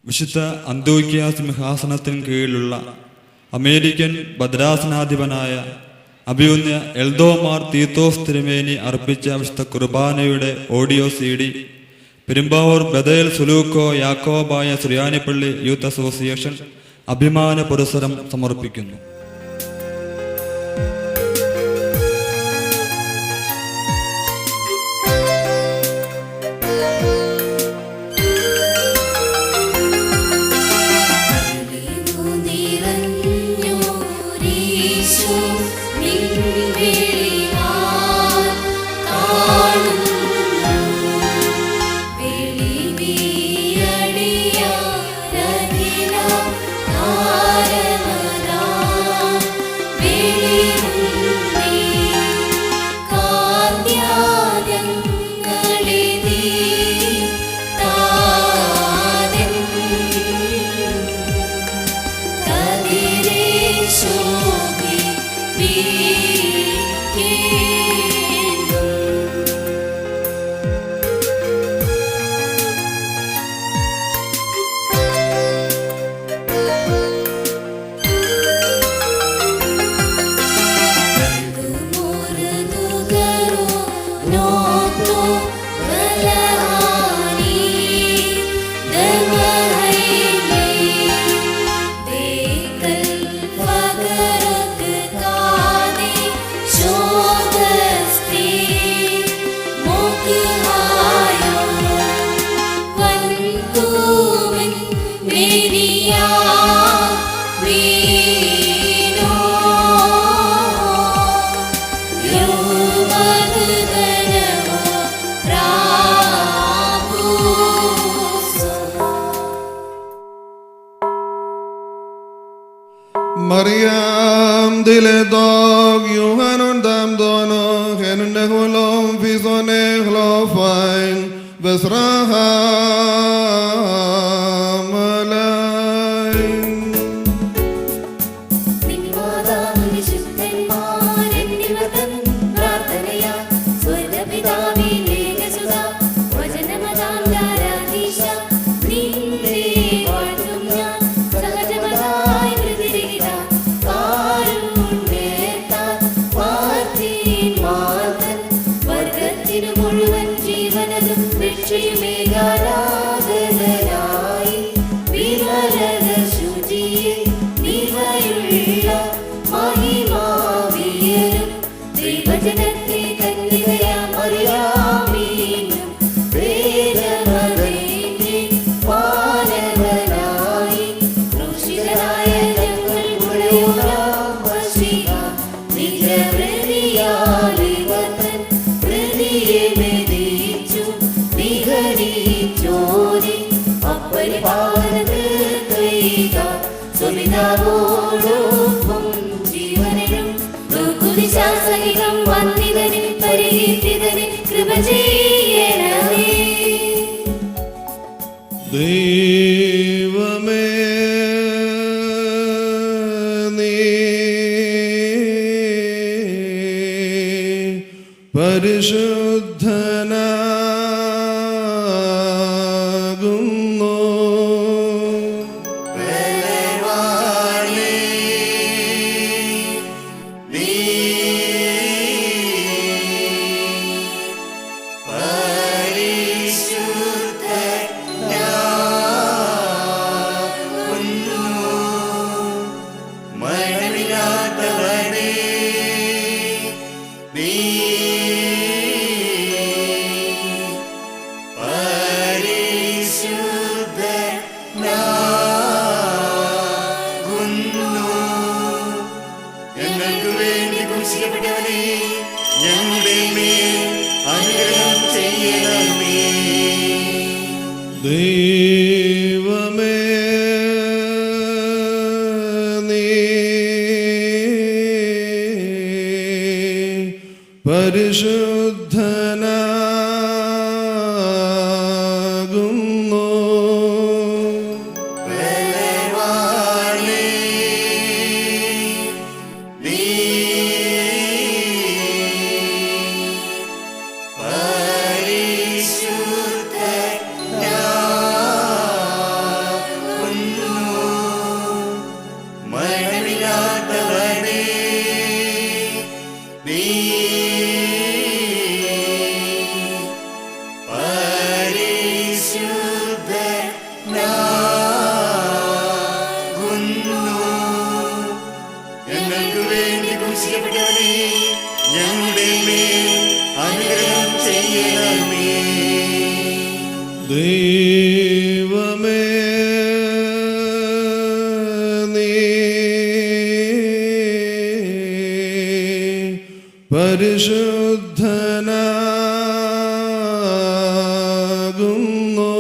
വിശുദ്ധ അന്തോക്യ സിംഹാസനത്തിന് കീഴിലുള്ള അമേരിക്കൻ ഭദ്രാസനാധിപനായ അഭിയുന്ന എൽദോമാർ തീത്തോസ് തിരുമേനി അർപ്പിച്ച വിശുദ്ധ കുർബാനയുടെ ഓഡിയോ CD പെരുമ്പാവൂർ ബദൽ സുലൂക്കോ യാക്കോബായ സുറിയാനിപ്പള്ളി യൂത്ത് അസോസിയേഷൻ അഭിമാന പുരസ്സരം സമർപ്പിക്കുന്നു. Mariam dile dog Johanon dam dono henunde holom visone hlofain vesraham alain Nimadam vishuddhenmar ennivadan prarthanaya swargapitave lekasuda vajanamadan garadisha ninde vaazhum njan sahajamadayi mridhirigida karunneta paarthin maathan vargathinu muluvan jeevanadum രക്ഷയുമേകാരാധനായി വിമലത ശുചിയെ നിവയുള്ള മഹിമാവിയലും ദൈവജനത്തെ കന്യകയാം അറിയാമീനും പ്രേരമതേന്റെ മാനവനായി ക്രൂശിതനായ ഞങ്ങൾ മുഴുവനാമശിക നിജപ്രതിയാലിവതൻ പ്രതിയെ മെതിച്ചു ചോരി അപ്പരി പാവനതൈക സുമിതാവോടൊപ്പം ജീവനും ബഹുദിശാസഹിതം വന്ദിതനിൽ പരികീർത്തിതനിൽ കൃപ ചെയ്യണമേ. ദൈവമേ നീ പരിശുദ്ധനാ ദൈവമേ നീ പരിശുദ്ധനാകുന്നു ക്രൂശിക്കപ്പെട്ടവനെ, ഞങ്ങളുടെ മേൽ അനുഗ്രഹം ചെയ്യണമേ. ദൈവമേ നീ പരിശുദ്ധനാകുന്നു.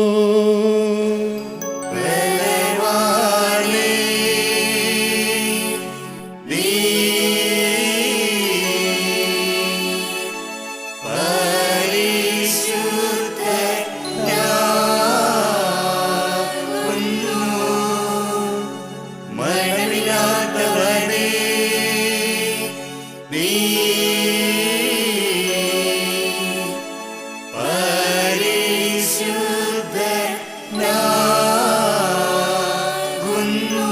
ബലവാനേ, നീ പരിശുദ്ധനാകുന്നു. മരണമില്ലാത്തവനേ, നീ പരിശുദ്ധനാകുന്നു.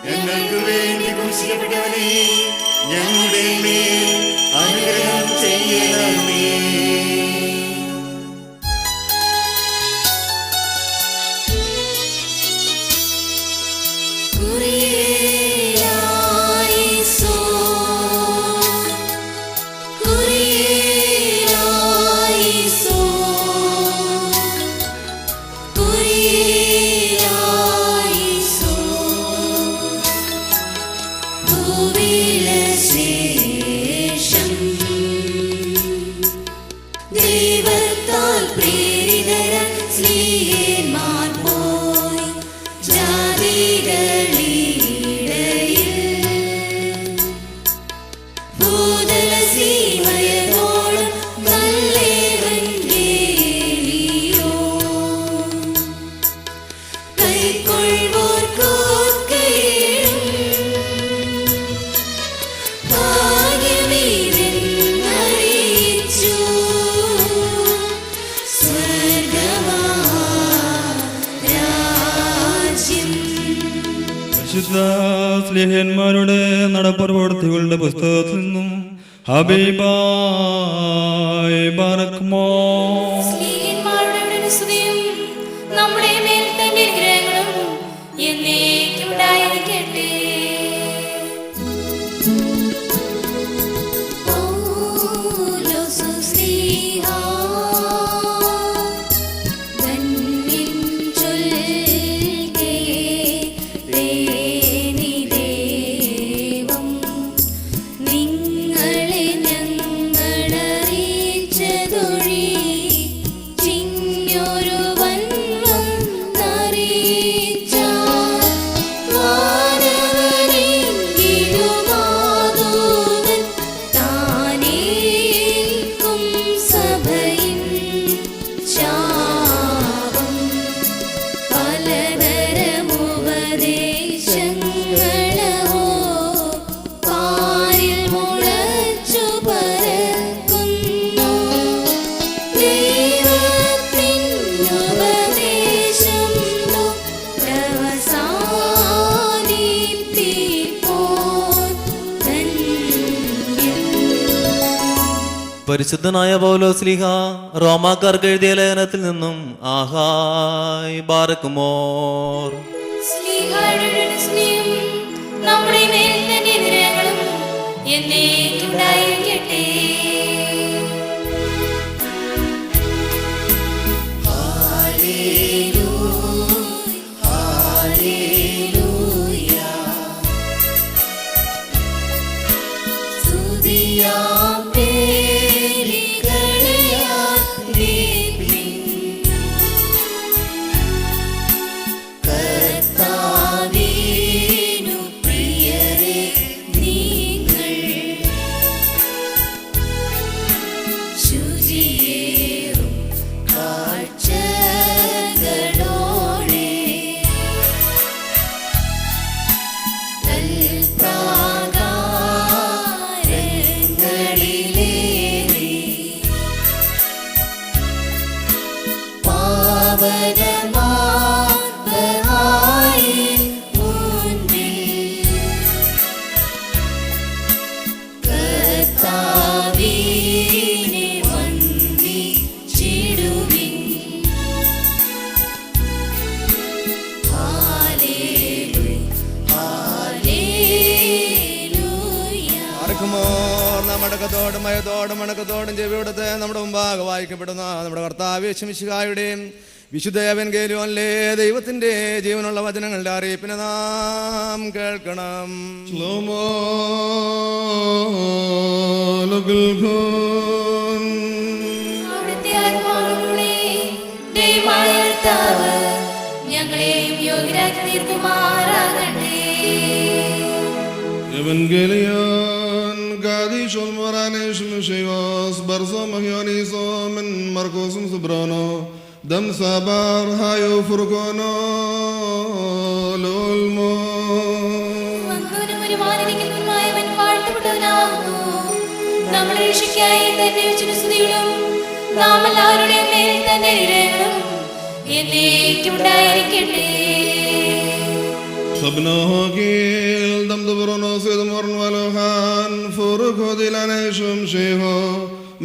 ഞങ്ങൾക്ക് വേണ്ടി ക്രൂശിക്കപ്പെട്ടവനേ, ഞങ്ങളുടെ മേൽ അനുഗ്രഹം ചെയ്യണമേ. ദൈവത്താൽ പ്രേരിതരായ സ്ലീഹന്മാർ പോയി ജാതികളിടയിൽ ഭൂതലസീമയതോളം നല്ലേവൻഗേലിയോ കൈക്കൊള്ളുവോർക്കൊക്കെയും ഭാഗ്യമിതെന്നറിയിച്ചു. സ്വർഗരാജ്യം വിശുദ്ധ സ്ലേഹന്മാരുടെ നടപ്രവർത്തികളുടെ പുസ്തകത്തിൽ നിന്നും ഹബീബായ് ബാറക്മോ. സ്ലീഹന്മാരുടെ സ്തുതിയും നമ്മുടെ മേൽ തന്റെ അനുഗ്രഹങ്ങളും എന്നേക്കും ഉണ്ടായിരിക്കട്ടെ. പൗലോസ് സ്ലീഹ ധന്യൻ ചൊൽകേ ദേവം നിങ്ങളെ ഞങ്ങളറിയിച്ചതൊഴി ചിഞ്ഞൊരു വന്നം നറിയിച്ച വാനവരെങ്കിലുമാതൂതൻ താനേൽക്കും സഭയിൻ ശാപം പലതരമുപദേശങ്ങളോ പാരിൽ മുളച്ചു പരക്കുന്നു. ദൈവത്തിനുപദേശം പ്രവസാനിപ്പിപ്പോൻ ധന്യൻ. പരിശുദ്ധനായ പൗലോസ്ലീഹ റോമാക്കാർക്ക് എഴുതിയ ലേഖനത്തിൽ നിന്നും ആഹായ് ബാറക്കുമോർ. സ്ലീഹായുടെ സ്നേഹം നമ്മുടെ മേൽ തന്നെ അനുഗ്രഹങ്ങളും എന്നേക്കും ഉണ്ടായിരിക്കട്ടെ. സ്തുതിയാം പേരുകളെയാൽ ദീപിൻ. കർത്താവിനു പ്രിയരേ നിങ്ങൾ മടക്കത്തോടും മയത്തോടും മണക്കത്തോടും ചെവിയോടത്തെ നമ്മുടെ മുമ്പാകെ വായിക്കപ്പെടുന്ന നമ്മുടെ കർത്താവ് യേശുമിശിഹായുടെയും വിശുദ്ധ എവൻഗേലിയോനിലെ ദൈവത്തിന്റെ ജീവനുള്ള വചനങ്ങളുടെ അറിയിപ്പിനെ നാം കേൾക്കണം. അവിടുത്തെ ആത്മാവിലൂടെ ദൈവമായ കർത്താവ് ഞങ്ങളെയും യോഗ്യരാക്കി തീർക്കുമാറാകട്ടെ. Evangelion Gadishon Moranes Mushayos Barso Mahioniso Men Marcosum Sobrano Dam Sabar Hayo Furgono Lulmo വന്നവനും ഒരുമാനിരിക്കുന്നവനുമായവൻ വാഴ്ത്തപ്പെട്ടവനാകുന്നു. നമ്മുടെ രക്ഷയ്ക്കായി തന്നെ വെച്ചിട്ട് സ്തുതികളും നാം എല്ലാവരുടെയും മേൽ തന്നെ ഇരകളും എന്നേക്കും ഉണ്ടായിരിക്കട്ടെ. Sabno Gil Dam Dobrono Sedmorn Valohan Furgodilaneshum Sheho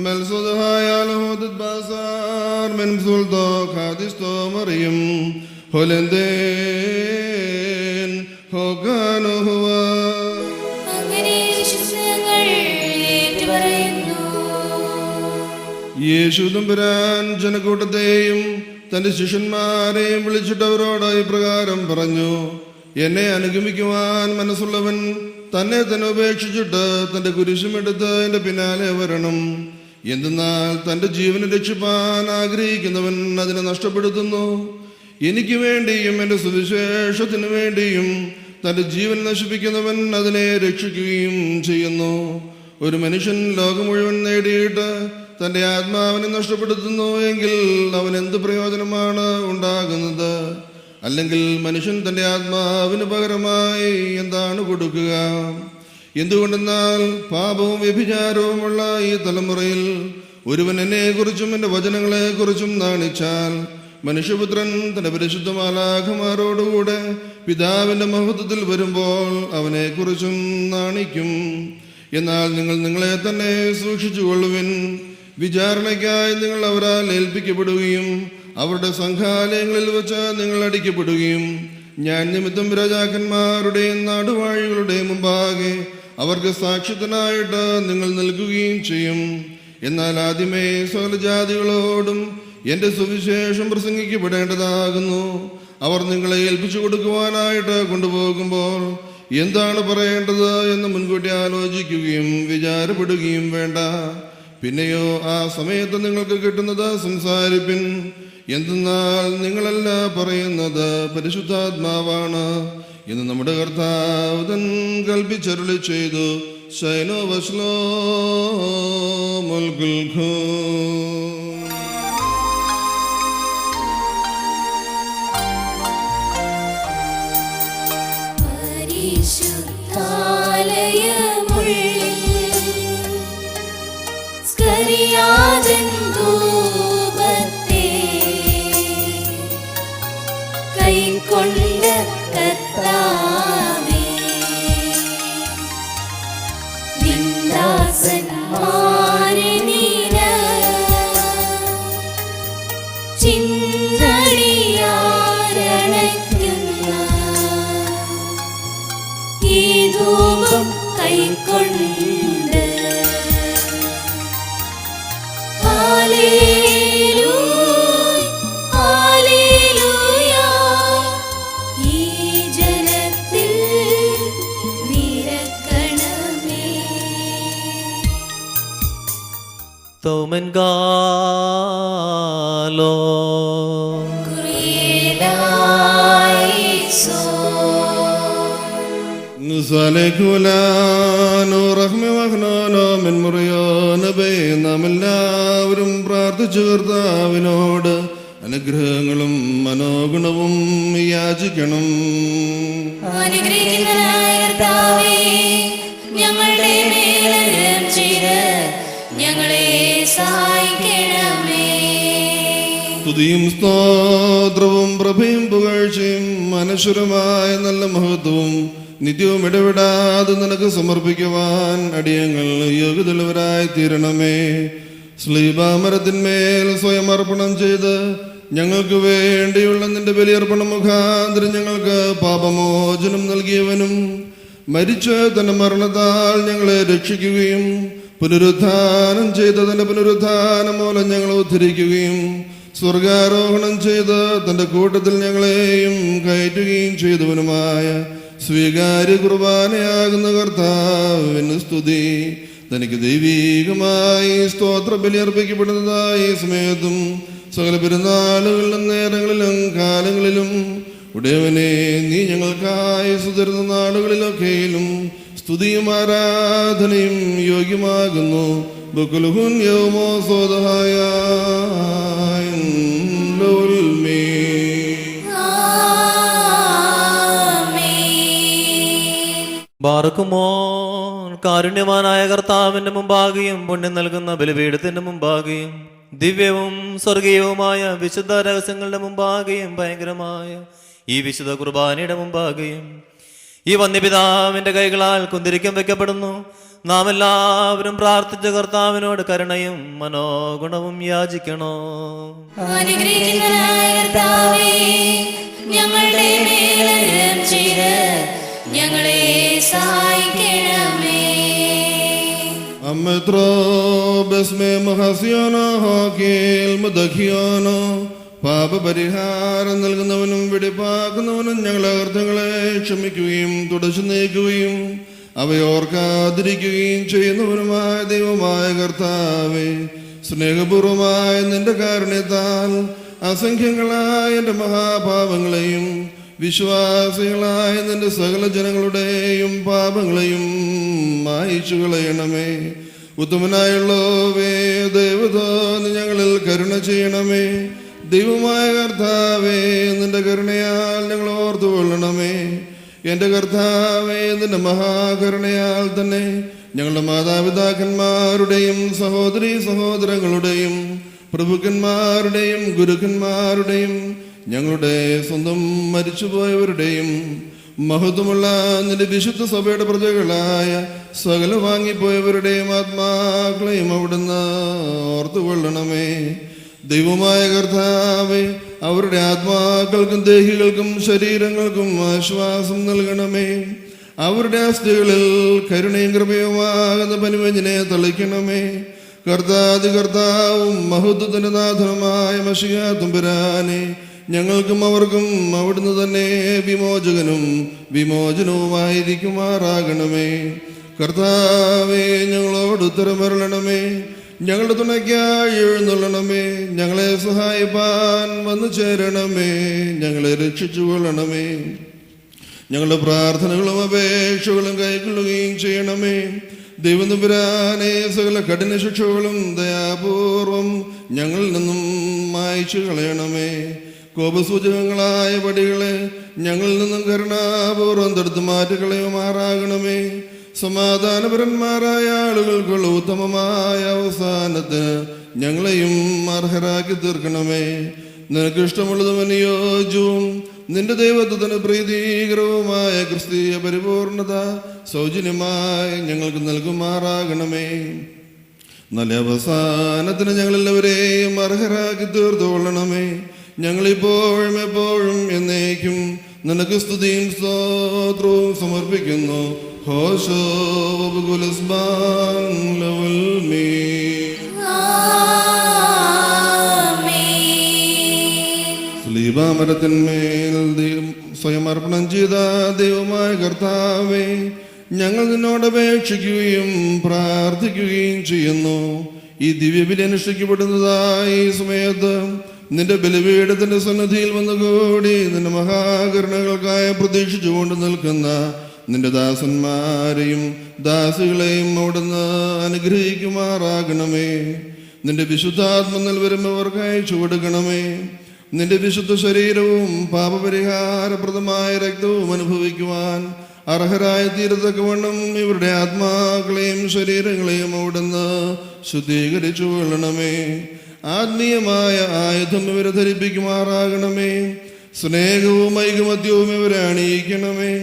Melsud Hayal Hodit Basar Men Zuldo Kadisto Mariam Holenden Hogano Hua അങ്ങനെ വിശ്വസങ്ങൾ ഏറ്റുപറയുന്നു. യേശു തമ്പുരാൻ ജനക്കൂട്ടത്തെയും തന്റെ ശിഷ്യന്മാരെയും വിളിച്ചിട്ട് അവരോട് ഇപ്രകാരം പറഞ്ഞു: എന്നെ അനുഗമിക്കുവാൻ മനസ്സുള്ളവൻ തന്നെ തന്നെ ഉപേക്ഷിച്ചിട്ട് തന്റെ കുരിശുമെടുത്ത് എന്റെ പിന്നാലെ വരണം. എന്തെന്നാൽ തന്റെ ജീവനെ രക്ഷിപ്പാൻ ആഗ്രഹിക്കുന്നവൻ അതിനെ നഷ്ടപ്പെടുത്തുന്നു. എനിക്ക് വേണ്ടിയും എന്റെ സുവിശേഷത്തിനു വേണ്ടിയും തന്റെ ജീവൻ നശിപ്പിക്കുന്നവൻ അതിനെ രക്ഷിക്കുകയും ചെയ്യുന്നു. ഒരു മനുഷ്യൻ ലോകം മുഴുവൻ നേടിയിട്ട് തന്റെ ആത്മാവിനെ നഷ്ടപ്പെടുത്തുന്നു എങ്കിൽ അവൻ എന്ത് പ്രയോജനമാണ് ഉണ്ടാകുന്നത്? അല്ലെങ്കിൽ മനുഷ്യൻ തന്റെ ആത്മാവിന് പകരമായി എന്താണ് കൊടുക്കുക? എന്തുകൊണ്ടെന്നാൽ പാപവും വ്യഭിചാരവുമുള്ള ഈ തലമുറയിൽ ഒരുവൻ എന്നെക്കുറിച്ചും എൻ്റെ വചനങ്ങളെക്കുറിച്ചും നാണിച്ചാൽ മനുഷ്യപുത്രൻ തന്റെ പരിശുദ്ധ മാലാഖമാരോടുകൂടെ പിതാവിന്റെ മഹത്വത്തിൽ വരുമ്പോൾ അവനെക്കുറിച്ചും നാണിക്കും. എന്നാൽ നിങ്ങൾ നിങ്ങളെ തന്നെ സൂക്ഷിച്ചുകൊള്ളുവിൻ. വിചാരണയ്ക്കായി നിങ്ങൾ അവരാൽ ഏൽപ്പിക്കപ്പെടുകയും അവരുടെ സംഘാലയങ്ങളിൽ വെച്ച് നിങ്ങൾ അടിക്കപ്പെടുകയും ഞാൻ നിമിത്തം രാജാക്കന്മാരുടെയും നാടുവാഴികളുടെയും മുമ്പാകെ അവർക്ക് സാക്ഷ്യത്തിനായിട്ട് നിങ്ങൾ നിൽക്കുകയും ചെയ്യും. എന്നാൽ ആദ്യമേ സകല ജാതികളോടും എൻ്റെ സുവിശേഷം പ്രസംഗിക്കപ്പെടേണ്ടതാകുന്നു. അവർ നിങ്ങളെ ഏൽപ്പിച്ചു കൊടുക്കുവാനായിട്ട് കൊണ്ടുപോകുമ്പോൾ എന്താണ് പറയേണ്ടത് എന്ന് മുൻകൂട്ടി ആലോചിക്കുകയും വിചാരപ്പെടുകയും വേണ്ട. പിന്നെയോ ആ സമയത്ത് നിങ്ങൾക്ക് കിട്ടുന്നത് സംസാരിപ്പിൻ. എന്തെന്നാൽ നിങ്ങളല്ല പറയുന്നത് പരിശുദ്ധാത്മാവാണ് എന്ന് നമ്മുടെ കർത്താവ് തൻ കൽപ്പിച്ചരുളി ചെയ്തു. ശൈനോ വസ്ലോ മുൽകുൽഖൂ കൈക്കൊണ്ട കർത്താവേ, നിന്ദാസന്മാരെ നീന ചിന്തടിയാരണയ്ക്കുന്ന ഈ ധൂപം കൈക്കൊണ്ട് തോമൻ ഗാലോ നാം എല്ലാവരും പ്രാർത്ഥിച്ചു കർത്താവിനോട് അനുഗ്രഹങ്ങളും മനോഗുണവും യാചിക്കണം. ഞങ്ങളുടെ മേലും ചെയ്ത് ഞങ്ങളെ സഹായിക്കണമേ. സ്തുതിയും സ്തോത്രവും പ്രഭയും പുകഴ്ചയും അനശ്വരമായ നല്ല മഹത്വവും നിത്യവും ഇടപെടാതെ നിനക്ക് സമർപ്പിക്കുവാൻ അടിയങ്ങൾ യോഗ്യതയുള്ളവരായി തീരണമേ. ശ്ലീബാമരത്തിന്മേൽ സ്വയം അർപ്പണം ചെയ്ത് ഞങ്ങൾക്ക് വേണ്ടിയുള്ള നിന്റെ ബലിയർപ്പണ മുഖാന്തരം ഞങ്ങൾക്ക് പാപമോചനം നൽകിയവനും മരിച്ച് തന്റെ മരണത്താൽ ഞങ്ങളെ രക്ഷിക്കുകയും പുനരുത്ഥാനം ചെയ്ത് തന്റെ പുനരുത്ഥാനം മൂലം ഞങ്ങൾ ഉദ്ധരിക്കുകയും സ്വർഗാരോഹണം ചെയ്ത് തന്റെ കൂട്ടത്തിൽ ഞങ്ങളെയും കയറ്റുകയും ചെയ്തവനുമായ സ്വീകാര്യ കുർബാനയാകുന്ന കർത്താവിന് സ്തുതി. തനിക്ക് ദൈവീകമായി സ്തോത്ര ബലി അർപ്പിക്കപ്പെടുന്നതായി സമയത്തും സകല പെരുന്നാളുകളിലും നേരങ്ങളിലും കാലങ്ങളിലും ഉടയവനെ നീ ഞങ്ങൾക്കായി സുതരുന്ന നാളുകളിലൊക്കെയിലും സ്തുതിയും ആരാധനയും യോഗ്യമാകുന്നു. ബുക്കുലുഹുൻ യൗമോ സോദഹായ ബാറക്കുമോൻ കാരുണ്യവാനായ കർത്താവിന്റെ മുമ്പാകെയും പുണ്യം നൽകുന്ന ബലിപീഠത്തിന്റെ മുമ്പാകെയും ദിവ്യവും സ്വർഗീയവുമായ വിശുദ്ധ രഹസ്യങ്ങളുടെ മുമ്പാകെയും ഭയങ്കരമായ ഈ വിശുദ്ധ കുർബാനയുടെ മുമ്പാകെയും ഈ വന്യപിതാവിന്റെ കൈകളാൽ കുന്തിരിക്കം വെക്കപ്പെടുന്നു. നാം എല്ലാവരും പ്രാർത്ഥിച്ച കർത്താവിനോട് കരുണയും മനോഗുണവും യാചിക്കണോ. അനുഗ്രഹിക്കുന്നവനായ കർത്താവേ, ഞങ്ങളുടെ മേൽ അനുഗ്രഹം ചെയ്ത് ഞങ്ങളെ സഹായിക്കണമേ. പാപപരിഹാരം നൽകുന്നവനും വെടിപ്പാക്കുന്നവനും ഞങ്ങളെ അകൃത്യങ്ങളെ ക്ഷമിക്കുകയും തുടച്ചു നീക്കുകയും അവയോർക്കാതിരിക്കുകയും ചെയ്യുന്നവനുമായ ദൈവമായ കർത്താവേ, സ്നേഹപൂർവമായ നിന്റെ കാരുണ്യത്താൽ അസംഖ്യങ്ങളായ എൻ്റെ മഹാപാപങ്ങളെയും വിശ്വാസികളായ നിന്റെ സകല ജനങ്ങളുടെയും പാപങ്ങളെയും മായിച്ചു കളയണമേ. ഉത്തമനായുള്ളവേ, ദൈവത്തോന്ന് ഞങ്ങളിൽ കരുണ ചെയ്യണമേ. ദൈവമായ കർത്താവേ, നിന്റെ കരുണയാൽ ഞങ്ങൾ ഓർത്തുകൊള്ളണമേ. എൻ്റെ കർത്താവേ, നിന്റെ മഹാകരുണയാൽ തന്നെ ഞങ്ങളുടെ മാതാപിതാക്കന്മാരുടെയും സഹോദരീ സഹോദരങ്ങളുടെയും പ്രഭുക്കന്മാരുടെയും ഗുരുക്കന്മാരുടെയും ഞങ്ങളുടെ സ്വന്തം മരിച്ചുപോയവരുടെയും മഹത്വമുള്ള നിന്റെ വിശുദ്ധ സഭയുടെ പ്രജകളായ സകല വാങ്ങിപ്പോയവരുടെയും ആത്മാക്കളെയും അവിടുന്ന് ഓർത്തുകൊള്ളണമേ. ദൈവമായ കർത്താവേ, അവരുടെ ആത്മാക്കൾക്കും ദേഹികൾക്കും ശരീരങ്ങൾക്കും ആശ്വാസം നൽകണമേ. അവരുടെ അസ്ഥികളിൽ കരുണയും കൃപയുമാകുന്ന പനിമഞ്ഞിനെ തളിക്കണമേ. കർത്താവും മഹത്വത്തിന്റെ നാഥനുമായ മശിഹാ തമ്പുരാനെ, ഞങ്ങൾക്കും അവർക്കും അവിടുന്ന് തന്നെ വിമോചകനും വിമോചനവുമായിരിക്കുമാറാകണമേ. കർത്താവേ, ഞങ്ങളോട് ഉത്തരമരുളണമേ. ഞങ്ങളുടെ തുണയ്ക്കായി എഴുന്നള്ളണമേ. ഞങ്ങളെ സഹായിപ്പാൻ വന്നു ചേരണമേ. ഞങ്ങളെ രക്ഷിച്ചുകൊള്ളണമേ. ഞങ്ങളുടെ പ്രാർത്ഥനകളും അപേക്ഷകളും കൈക്കൊള്ളുകയും ചെയ്യണമേ. ദൈവം തമ്പുരാനെ, സകല കഠിന ശിക്ഷകളും ദയാപൂർവം ഞങ്ങളിൽ നിന്നും മായ്ച്ചു കളയണമേ. കോപസൂചകങ്ങളായ പടികളെ ഞങ്ങളിൽ നിന്നും കരുണാപൂർവം തടുത്തു മാറ്റിക്കളയുമാറാകണമേ. സമാധാനപരന്മാരായ ആളുകൾക്കുള്ള ഉത്തമമായ അവസാനത്തിന് ഞങ്ങളെയും അർഹരാക്കി തീർക്കണമേ. നിനക്ക് ഇഷ്ടമുള്ളതും അനുയോജ്യവും നിന്റെ ദൈവത്വത്തിന് പ്രീതികരവുമായ ക്രിസ്തീയ പരിപൂർണത സൗജന്യമായി ഞങ്ങൾക്ക് നൽകുമാറാകണമേ. നല്ല അവസാനത്തിന് ഞങ്ങളെല്ലാവരെയും അർഹരാക്കി തീർത്തുകൊള്ളണമേ. ഞങ്ങളിപ്പോഴും എപ്പോഴും എന്നേക്കും നിനക്ക് സ്തുതിയും സ്തോത്രവും സമർപ്പിക്കുന്നു. ഹോശോ വബുകുലസ്ബാൻ ലവൽ മീ. സ്ലീബാമരത്തിന്മേൽ സ്വയം അർപ്പണം ചെയ്ത ദൈവമായ കർത്താവേ, ഞങ്ങൾ നിന്നോട് അപേക്ഷിക്കുകയും പ്രാർത്ഥിക്കുകയും ചെയ്യുന്നു. ഈ ദിവ്യബലി അനുഷ്ഠിക്കപ്പെടുന്നതായി ഈ സമയത്ത് നിന്റെ ബലിപീഠത്തിന്റെ സന്നിധിയിൽ വന്നുകൂടി നിന്റെ മഹാകരുണകൾക്കായി പ്രതീക്ഷിച്ചുകൊണ്ട് നിൽക്കുന്ന നിന്റെ ദാസന്മാരെയും ദാസികളെയും അവിടുന്ന് അനുഗ്രഹിക്കുമാറാകണമേ. നിന്റെ വിശുദ്ധാത്മ നൽവരുമവർക്കായി ചുവടുക്കണമേ. നിന്റെ വിശുദ്ധ ശരീരവും പാപപരിഹാരപ്രദമായ രക്തവും അനുഭവിക്കുവാൻ അർഹരായ തീരത്തക്കവണ്ണം ഇവരുടെ ആത്മാക്കളെയും ശരീരങ്ങളെയും അവിടുന്ന് ശുദ്ധീകരിച്ചു കൊള്ളണമേ. ആത്മീയമായ ആയുധം ഇവരെ ധരിപ്പിക്കുമാറാകണമേ. സ്നേഹവും ഐകമത്യവും ഇവരെ അണിയിക്കണമേ.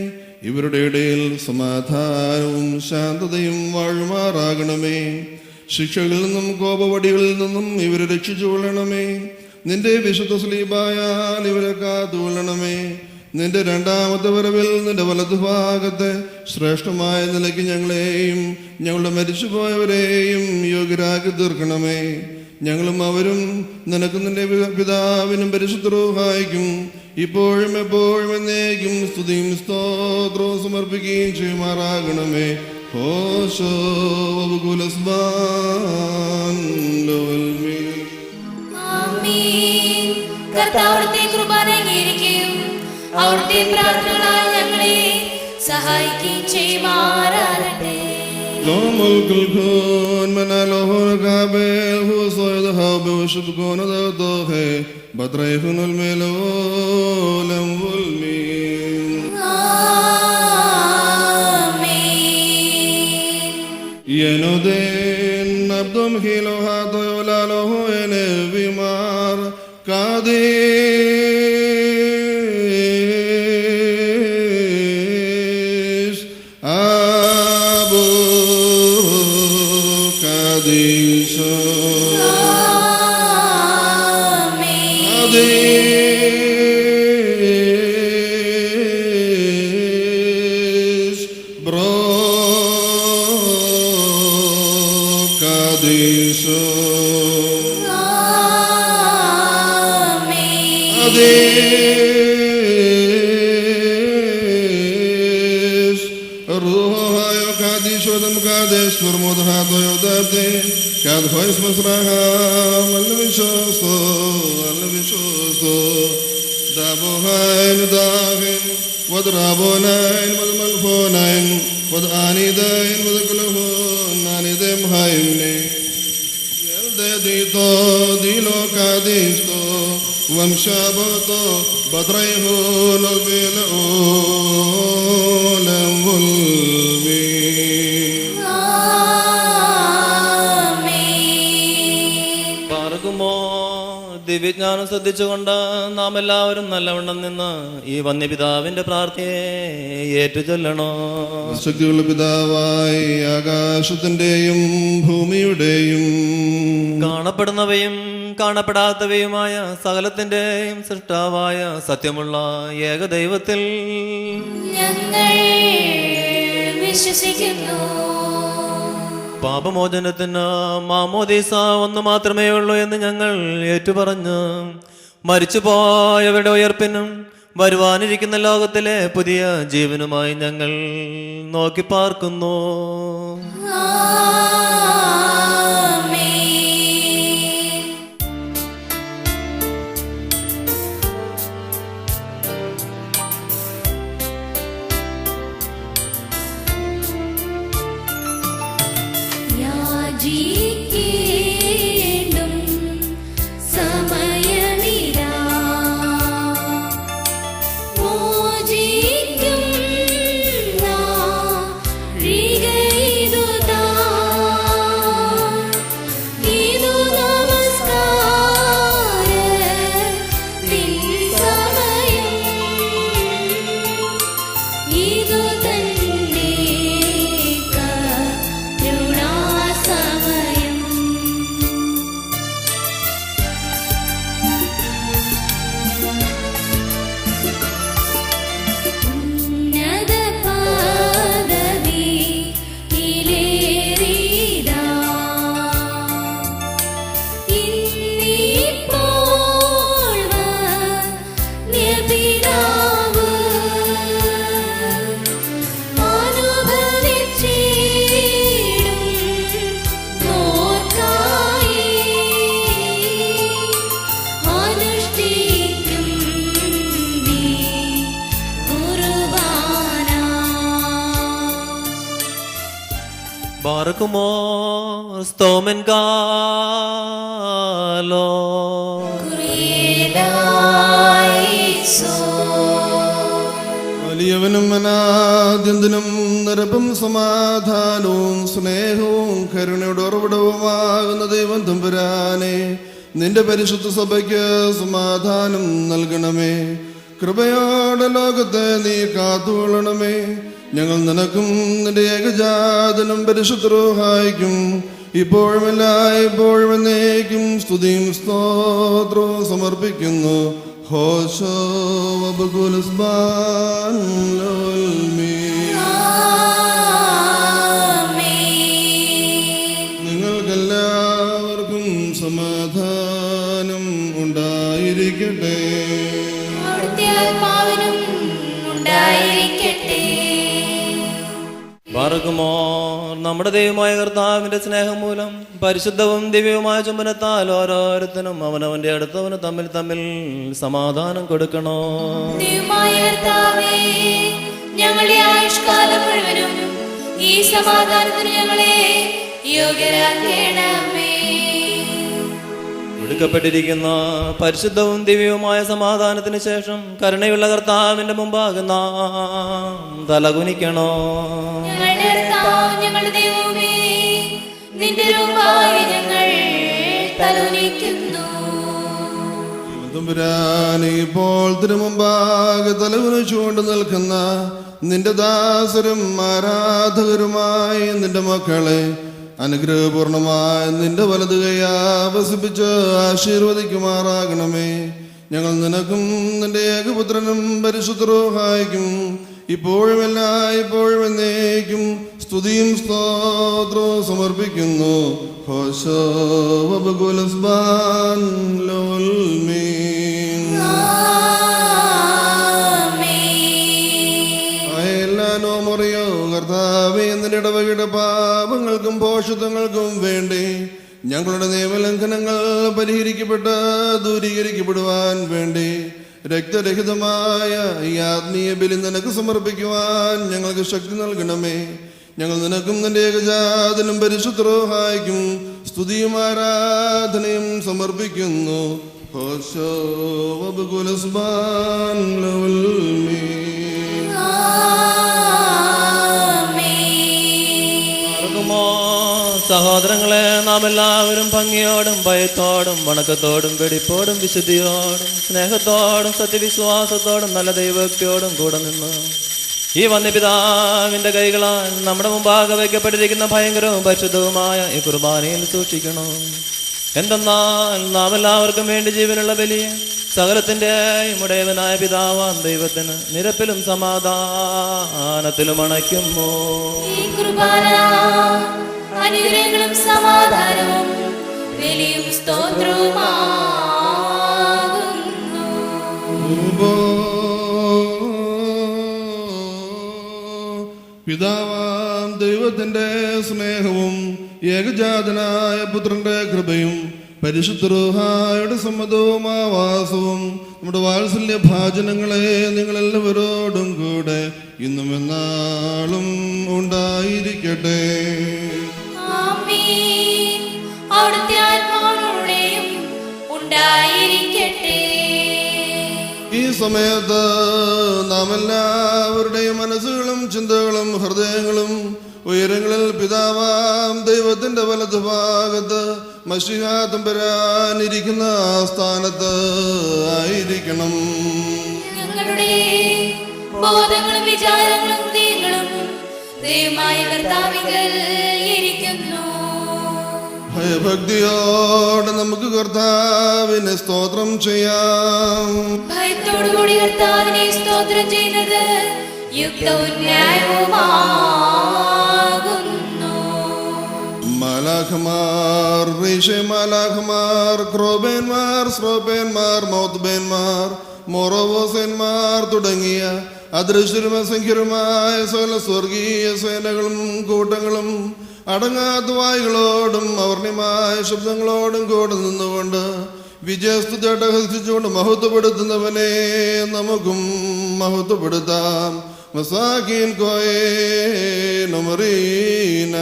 ഇവരുടെ ഇടയിൽ സമാധാനവും ശാന്തതയും വാഴുമാറാകണമേ. ശിക്ഷകളിൽ നിന്നും കോപവടികളിൽ നിന്നും ഇവരെ രക്ഷിച്ചു കൊള്ളണമേ. നിന്റെ വിശുദ്ധ സ്ലീബായാൽ ഇവരെ കാത്തുകൊള്ളണമേ. നിന്റെ രണ്ടാമത്തെ വരവിൽ നിന്റെ വലതുഭാഗത്തെ ശ്രേഷ്ഠമായ നിലയ്ക്ക് ഞങ്ങളെയും ഞങ്ങളുടെ മരിച്ചുപോയവരെയും യോഗ്യരാക്കി തീർക്കണമേ. ഞങ്ങളും അവരും നിനക്ക് നിന്റെ പിതാവിനും പരിശുദ്ധ റൂഹായിക്കും ഇപ്പോഴും എപ്പോഴും എന്നേക്കും സ്തുതിയും സ്തോത്രവും സമർപ്പിക്കുകയും ചെയ്യുമാറാകണമേ. ഹോശോ വബുകുലസ്ബാൻ ലോൽമീ. ആമീൻ. കർത്താവ് അവിടുത്തെ കൃപ അംഗീകരിക്കുകയും അവിടുത്തെ പ്രാർത്ഥനകളാൽ ഞങ്ങളെ സഹായിക്കുകയും ചെയ്യുമാറാകട്ടെ. ملك الكون من له الكابل هو صيد هاب وشبكون ذاته بطريخن الملول والمين. ആമീൻ. ينودين نبدم خيلو هاتو يولاله ينبي مار قاديش أبو قاديش ആമീൻ. قاديش برو قاديش ആമീൻ. قاديش الروح يقاديش ودم قاديش فرمودها ضيودابدي كاد خويس مسرها اللي دابوهين داهن ودرابونين ودملفونين ودآنيدين ودكلهون آنيدم هايمني يلدديتو ديلو كاديشتو ومشابتو بدريهون البلعون والمين. ആമീൻ. പാർക്കുമോ ദിവ്യജ്ഞാനം ശ്രദ്ധിച്ചുകൊണ്ട് നാം എല്ലാവരും നല്ലവണ്ണം നിന്ന് ഈ വന്യപിതാവിന്റെ പ്രാർത്ഥനയെ ഏറ്റുചൊല്ലണോ. ശക്തിയുള്ള പിതാവായി ആകാശത്തിന്റെയും ഭൂമിയുടെയും കാണപ്പെടുന്നവയും കാണപ്പെടാത്തവയുമായ സകലത്തിന്റെയും സൃഷ്ടാവായ സത്യമുള്ള ഏകദൈവത്തിൽ ഞങ്ങൾ വിശ്വസിക്കുന്നു. പാപമോചനത്തിന് മാമോദീസ ഒന്ന് മാത്രമേ ഉള്ളൂ എന്ന് ഞങ്ങൾ ഏറ്റുപറഞ്ഞ് മരിച്ചുപോയവരുടെ ഉയർപ്പിനും വരുവാനിരിക്കുന്ന ലോകത്തിലെ പുതിയ ജീവനുമായി ഞങ്ങൾ നോക്കി പാർക്കുന്നു. ആമീൻ. യാചിക്കേണ്ടും സമയമിതാ, മോചിക്കും നാഴികയിതുതാ. ഇതു നമസ്കാരത്തിൻ സമയം, ഇതു തന്നെ കരുണാസമയം. ഉന്നത പദവിയിലേറിയിതാ, ഇന്നിപ്പോൾ വന്യപിതാവ് അനുഭവിച്ചിടും നോർക്കായി അനുഷ്ഠിക്കും നീ കുർബാന. പാർക്കുമോ സ്തോമൻ കാലോ വലിയവനും അനാദ്യന്തനും നിരപ്പും സമാധാനവും സ്നേഹവും കരുണയുടെ ഉറവിടവുമാകുന്ന ദൈവം തമ്പുരാനെ, നിന്റെ പരിശുദ്ധ സഭയ്ക്ക് സമാധാനം നൽകണമേ. കൃപയോടെ ലോകത്തെ നീ കാത്തുകൊള്ളണമേ. ഞങ്ങൾ നിനക്കും നിന്റെ ഏകജാതനും പരിശുദ്ധ റൂഹായിക്കും ഇപ്പോഴും എല്ലായ്പ്പോഴും എന്നേക്കും സ്തുതിയും സ്തോത്രവും സമർപ്പിക്കുന്നു. ഹോശോ വബകുലസ്ബാൻ ലോൽമീൻ. നിങ്ങൾക്കെല്ലാവർക്കും സമാധാനം ഉണ്ടായിരിക്കട്ടെ. അവിടുത്തെ ആത്മാവിനും ഉണ്ടായിരിക്കട്ടെ. പാർക്കുമോ നമ്മുടെ ദൈവമായ കർത്താവിന്റെ സ്നേഹം മൂലം പരിശുദ്ധവും ദിവ്യവുമായ ചുംബനത്താൽ ഓരോരുത്തരും അവനവന്റെ അടുത്തവന് തമ്മിൽ തമ്മിൽ സമാധാനം കൊടുക്കണോ. ദൈവമായ കർത്താവേ, ഞങ്ങളുടെ ആയുഷ്കാലം മുഴുവനും ഈ സമാധാനത്തിന് ഞങ്ങളെ യോഗ്യരാക്കണമേ. എടുക്കപ്പെട്ടിരിക്കുന്ന പരിശുദ്ധവും ദിവ്യവുമായ സമാധാനത്തിന് ശേഷം കരുണയുള്ള കർത്താവിന്റെ മുമ്പാകെ നാം തലകുനിക്കണോ. ഞങ്ങളുടെ കർത്താവ്, ഞങ്ങളുടെ ദൈവമേ, നിന്റെ രൂപമായി ഞങ്ങൾ തലകുനിക്കുന്നു. തമ്പുരാനെ, ഇപ്പോൾ തിരുമുമ്പാകെ തലകുനിച്ചുകൊണ്ട് നിൽക്കുന്ന നിന്റെ ദാസരും ആരാധകരുമായി നിന്റെ മക്കളെ അനുഗ്രഹപൂർണമായി നിന്റെ വലത് കൈ ആവസിപ്പിച്ച് ആശീർവദിക്കുമാറാകണമേ. ഞങ്ങൾ നിനക്കും നിന്റെ ഏകപുത്രനും പരിശുദ്ധ റൂഹായിക്കും ഇപ്പോഴും എല്ലായ്പ്പോഴും എന്നേക്കും സ്തുതിയും സ്തോത്രവും സമർപ്പിക്കുന്നു. ഹോശോ വബകുലസ്ബാൻ ലോൽമീൻ. അയലാനോമറിയോ കർത്താവേ, നിന്റെ ഇടവകയുടെ പാപങ്ങൾക്കും പോഷത്വങ്ങൾക്കും വേണ്ടി ഞങ്ങളുടെ നിയമലംഘനങ്ങൾ പരിഹരിക്കപ്പെട്ട് ദൂരീകരിക്കപ്പെടുവാൻ വേണ്ടി രക്തരഹിതമായ ഈ ആത്മീയ ബലി നിനക്ക് സമർപ്പിക്കുവാൻ ഞങ്ങൾക്ക് ശക്തി നൽകണമേ. ഞങ്ങൾ നിനക്കും നിന്റെ ഏകജാതനും പരിശുദ്ധ റൂഹായിക്കും സ്തുതിയും ആരാധനയും സമർപ്പിക്കുന്നു. ഹോശോ വബകുലസ്ബാൻ ലോൽമീൻ. സഹോദരങ്ങളെ, നാം എല്ലാവരും ഭംഗിയോടും ഭയത്തോടും വണക്കത്തോടും വെടിപ്പോടും വിശുദ്ധിയോടും സ്നേഹത്തോടും സത്യവിശ്വാസത്തോടും നല്ല ദൈവഭക്തിയോടും കൂടെ നിന്ന് ഈ വന്യപിതാവിന്റെ കൈകളാൽ നമ്മുടെ മുമ്പാകെ വയ്ക്കപ്പെട്ടിരിക്കുന്ന ഭയങ്കരവും പരിശുദ്ധവുമായ ഈ കുർബാനയിൽ സൂക്ഷിക്കണം. എന്തെന്നാൽ നാം എല്ലാവർക്കും വേണ്ടി ജീവനുള്ള ബലിയ സകലത്തിൻ്റെയും ഉടയവനായ പിതാവാം ദൈവത്തിന് നിരപ്പിലും സമാധാനത്തിലും അണയ്ക്കുന്നു. ഈ കുർബാന അനുഗ്രഹങ്ങളും സമാധാനവും ബലിയും സ്തോത്രവുമാകുന്നു. പിതാവാം ദൈവത്തിന്റെ സ്നേഹവും ഏകജാതനായ പുത്രന്റെ കൃപയും പരിശുദ്ധ റൂഹായുടെ സമ്മതവും ആവാസവും നമ്മുടെ വാത്സല്യ ഭാജനങ്ങളെ നിങ്ങളെല്ലാവരോടും കൂടെ ഇന്നും എന്നാളും ഉണ്ടായിരിക്കട്ടെ. ആമേൻ. അവിടുത്തെ ആത്മാവിനോടെയും ഉണ്ടായിരിക്കട്ടെ. ഈ സമയത്ത് നാം എല്ലാവരുടെയും മനസ്സുകളും ചിന്തകളും ഹൃദയങ്ങളും ഉയരങ്ങളിൽ പിതാവാം ദൈവത്തിന്റെ വലതുഭാഗത്ത് മശിഹാ തമ്പുരാനിരിക്കുന്ന സ്ഥാനത്ത് ആയിരിക്കണം. ഞങ്ങളുടെ ബോധങ്ങളും വിചാരങ്ങളും ഹൃദയങ്ങളും ദൈവമായ കർത്താവിങ്കൽ ഇരിക്കുന്നു. ഭയഭക്തിയോടെ നമുക്ക് കർത്താവിനെ സ്തോത്രം ചെയ്യാം. ഭയത്തോടുകൂടി കർത്താവിനെ സ്തോത്രം ചെയ്യുന്നത് യുക്തവും ന്യായവുമാകുന്നു. മാലാഖമാർ, ഋഷിമാലാഖമാർ, ക്രോബേന്മാർ, ശ്രോപേന്മാർ, മൗത്ബേന്മാർ, മൊറോവോസേന്മാർ തുടങ്ങിയ അദൃശ്യരും അസംഖ്യരുമായ സകല സ്വർഗീയ സേനകളും കൂട്ടങ്ങളും അടങ്ങാത്ത വായുകളോടും അവർണ്യമായ ശബ്ദങ്ങളോടും കൂടെ നിന്നുകൊണ്ട് വിജയസ്തുതി അട്ടഹസിച്ചുകൊണ്ട് മഹത്വപ്പെടുത്തുന്നവനെ നമുക്കും മഹത്വപ്പെടുത്താം. മസാഖീൻ കോയേ നമറീനാൻ.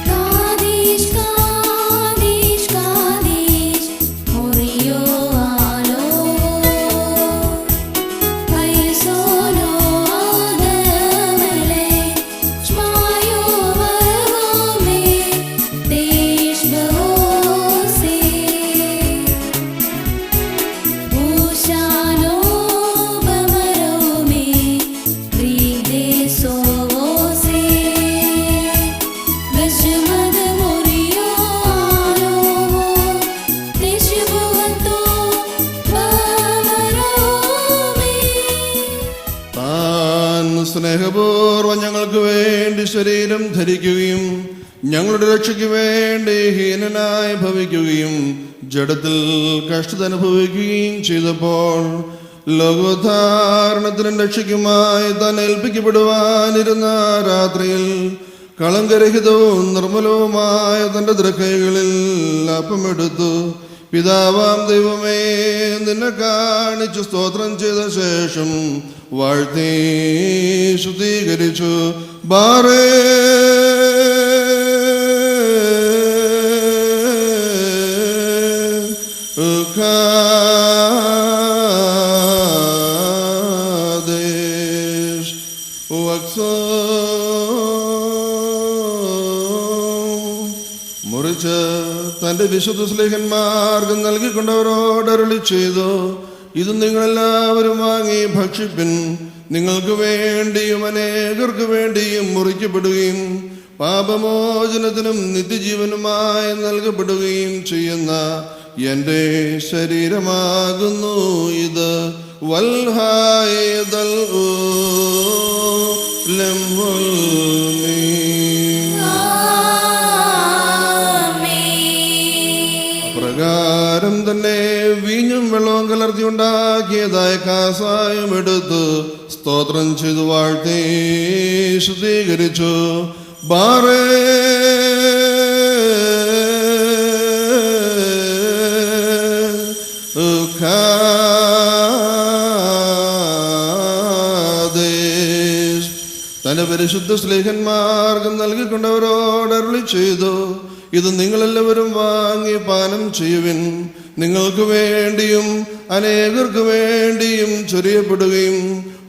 കാദേശ് കാദേശ് കാദേശ് മോറിയോ ആലോ പൈസോലോ ആദമലേ ച്മായോ വരവോമേ ദേശ് ബഹോസേ ഭൂഷാനോ ബമരോമേ പ്രീതേ സോവോസേ സ്നേഹപൂർവ്വം ഞങ്ങൾക്ക് വേണ്ടി ശരീരം ധരിക്കുകയും ഞങ്ങളുടെ രക്ഷയ്ക്ക് വേണ്ടി ഹീനനായി ഭവിക്കുകയും ജഡത്തിൽ കഷ്ടത അനുഭവിക്കുകയും ചെയ്തപ്പോൾ ലോകോദ്ധാരണത്തിനും രക്ഷയ്ക്കുമായി താൻ ഏൽപ്പിക്കപ്പെടുവാനിരുന്ന രാത്രിയിൽ കളങ്കരഹിതവും നിർമ്മലവുമായ തൻ്റെ തൃക്കൈകളിൽ അപ്പമെടുത്തു പിതാവാം ദൈവമേ നിന്നെ കാണിച്ചു സ്തോത്രം ചെയ്ത ശേഷം വാഴ്ത്തി ശുദ്ധീകരിച്ചു ബാറേ മുറിച്ച് തൻ്റെ വിശുദ്ധ സ്ലേഹന്മാർക്ക് നൽകിക്കൊണ്ടവരോട് അരുളി ചെയ്തു, ഇത് നിങ്ങളെല്ലാവരും വാങ്ങി ഭക്ഷിപ്പിൻ. നിങ്ങൾക്ക് വേണ്ടിയും അനേകർക്ക് വേണ്ടിയും മുറിക്കപ്പെടുകയും പാപമോചനത്തിനും നിത്യജീവനുമായി നൽകപ്പെടുകയും ചെയ്യുന്ന എൻ്റെ ശരീരമാകുന്നു ഇത്. വൽഹായദൽ പ്രകാരം തന്നെ വീഞ്ഞും വെള്ളവും കലർത്തി ഉണ്ടാക്കിയതായ കാസായം എടുത്ത് സ്തോത്രം ചെയ്തു വാഴ്ത്തി ശുദ്ധീകരിച്ചു. ബാറേ തന്റെ പരിശുദ്ധ സ്ലേഹന്മാർക്ക് നൽകിക്കൊണ്ടവരോട് അരുളി ചെയ്തു, ഇത് നിങ്ങളെല്ലാവരും വാങ്ങി പാനം ചെയ്യുവിൻ. നിങ്ങൾക്ക് വേണ്ടിയും അനേകർക്ക് വേണ്ടിയും ചൊരിയപ്പെടുകയും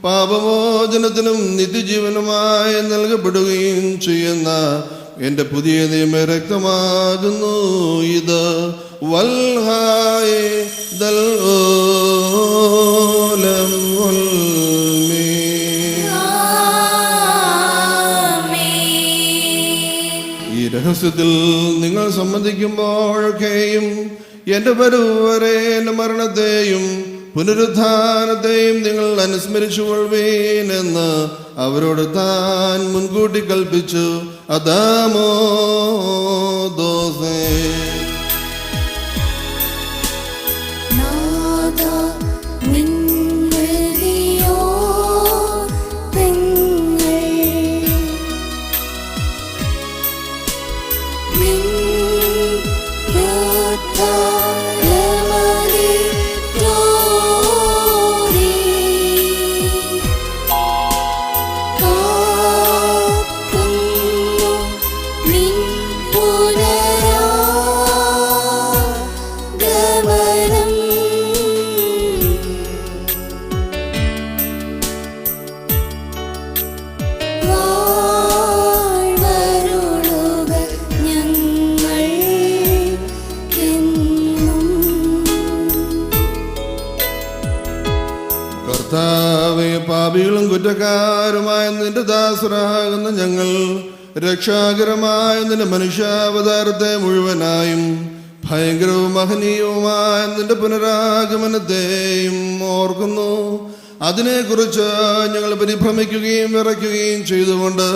പാപമോചനത്തിനും നിത്യജീവനുമായി നൽകപ്പെടുകയും ചെയ്യുന്ന എൻ്റെ പുതിയ നിയമ രക്തമാകുന്നു ഇത്. വൽഹായ് ദൽ ഓലം ഈ രഹസ്യത്തിൽ നിങ്ങൾ സംബന്ധിക്കുമ്പോഴൊക്കെയും എൻ്റെ വരവരെ എൻ്റെ മരണത്തെയും പുനരുത്ഥാനത്തെയും നിങ്ങൾ അനുസ്മരിച്ചു കൊള്ളുവീനെന്ന് അവരോട് താൻ മുൻകൂട്ടി കൽപ്പിച്ചു. അദാമോ ദോസേ പാപികളും കുറ്റക്കാരുമായ നിന്റെ ദാസരാകുന്ന ഞങ്ങൾ രക്ഷാകരമായ നിന്റെ മനുഷ്യാവതാരത്തെ മുഴുവനായും ഭയങ്കരവും മഹനീയവുമായ നിന്റെ പുനരാഗമനത്തെയും ഓർക്കുന്നു. അതിനെക്കുറിച്ച് ഞങ്ങൾ പരിഭ്രമിക്കുകയും വിറയ്ക്കുകയും ചെയ്തുകൊണ്ട്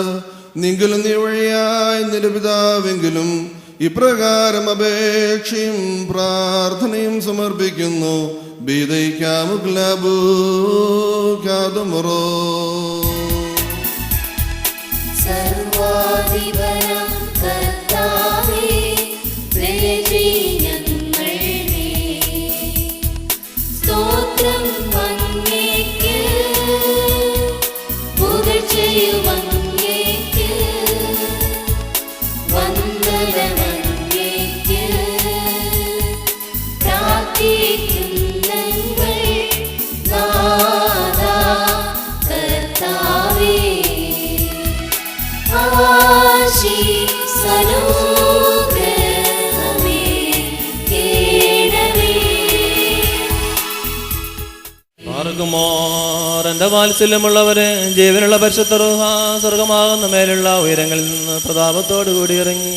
നിങ്കിലും നീ വഴിയായി നിന്റെ പിതാവെങ്കിലും ഇപ്രകാരം അപേക്ഷയും പ്രാർത്ഥനയും സമർപ്പിക്കുന്നു. സർവാധിപനാം കർത്താവേ, ദയചെയ്യ് ഞങ്ങളുടെ സ്തോത്രം അങ്ങേക്ക്, പുകഴ്ചയും അങ്ങേക്ക്, വന്ദനം അങ്ങേക്ക്, പ്രാർത്ഥിക്കുന്നു എന്റെ വാത്സല്യമുള്ളവരെ, ജീവനുള്ള പരിശുദ്ധ റൂഹ സ്വർഗമാകുന്ന മേലുള്ള ഉയരങ്ങളിൽ നിന്ന് പ്രതാപത്തോടുകൂടി ഇറങ്ങി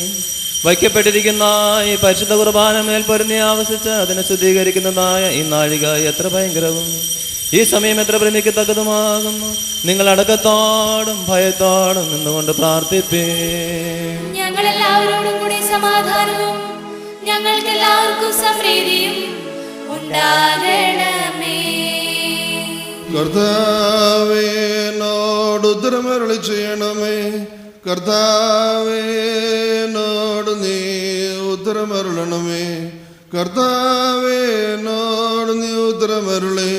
വയ്ക്കപ്പെട്ടിരിക്കുന്ന ഈ പരിശുദ്ധ കുർബാന മേൽ പൊരുന്നി ആവസിച്ച് അതിനെ ശുദ്ധീകരിക്കുന്നതായ ഈ നാഴിക എത്ര ഭയങ്കരവും ഈ സമയം എത്ര ഭ്രമിക്കത്തക്കതുമാകുന്നു. നിങ്ങൾ അടക്കത്തോടും ഭയത്തോടും നിന്നുകൊണ്ട് പ്രാർത്ഥിപ്പേ. ഞങ്ങളെല്ലാവരോടും കൂടി സമാധാനവും ഞങ്ങൾക്കെല്ലാവർക്കും സമൃദ്ധിയും ഉണ്ടാകണമേ. കർത്താവേനോട് ഉത്തരമരുളി ചെയ്യണമേ. കർത്താവേനോട് നീ ഉത്തരമരുളണമേ. കർത്താവേനോട് നീ ഉത്തരമരുളേ.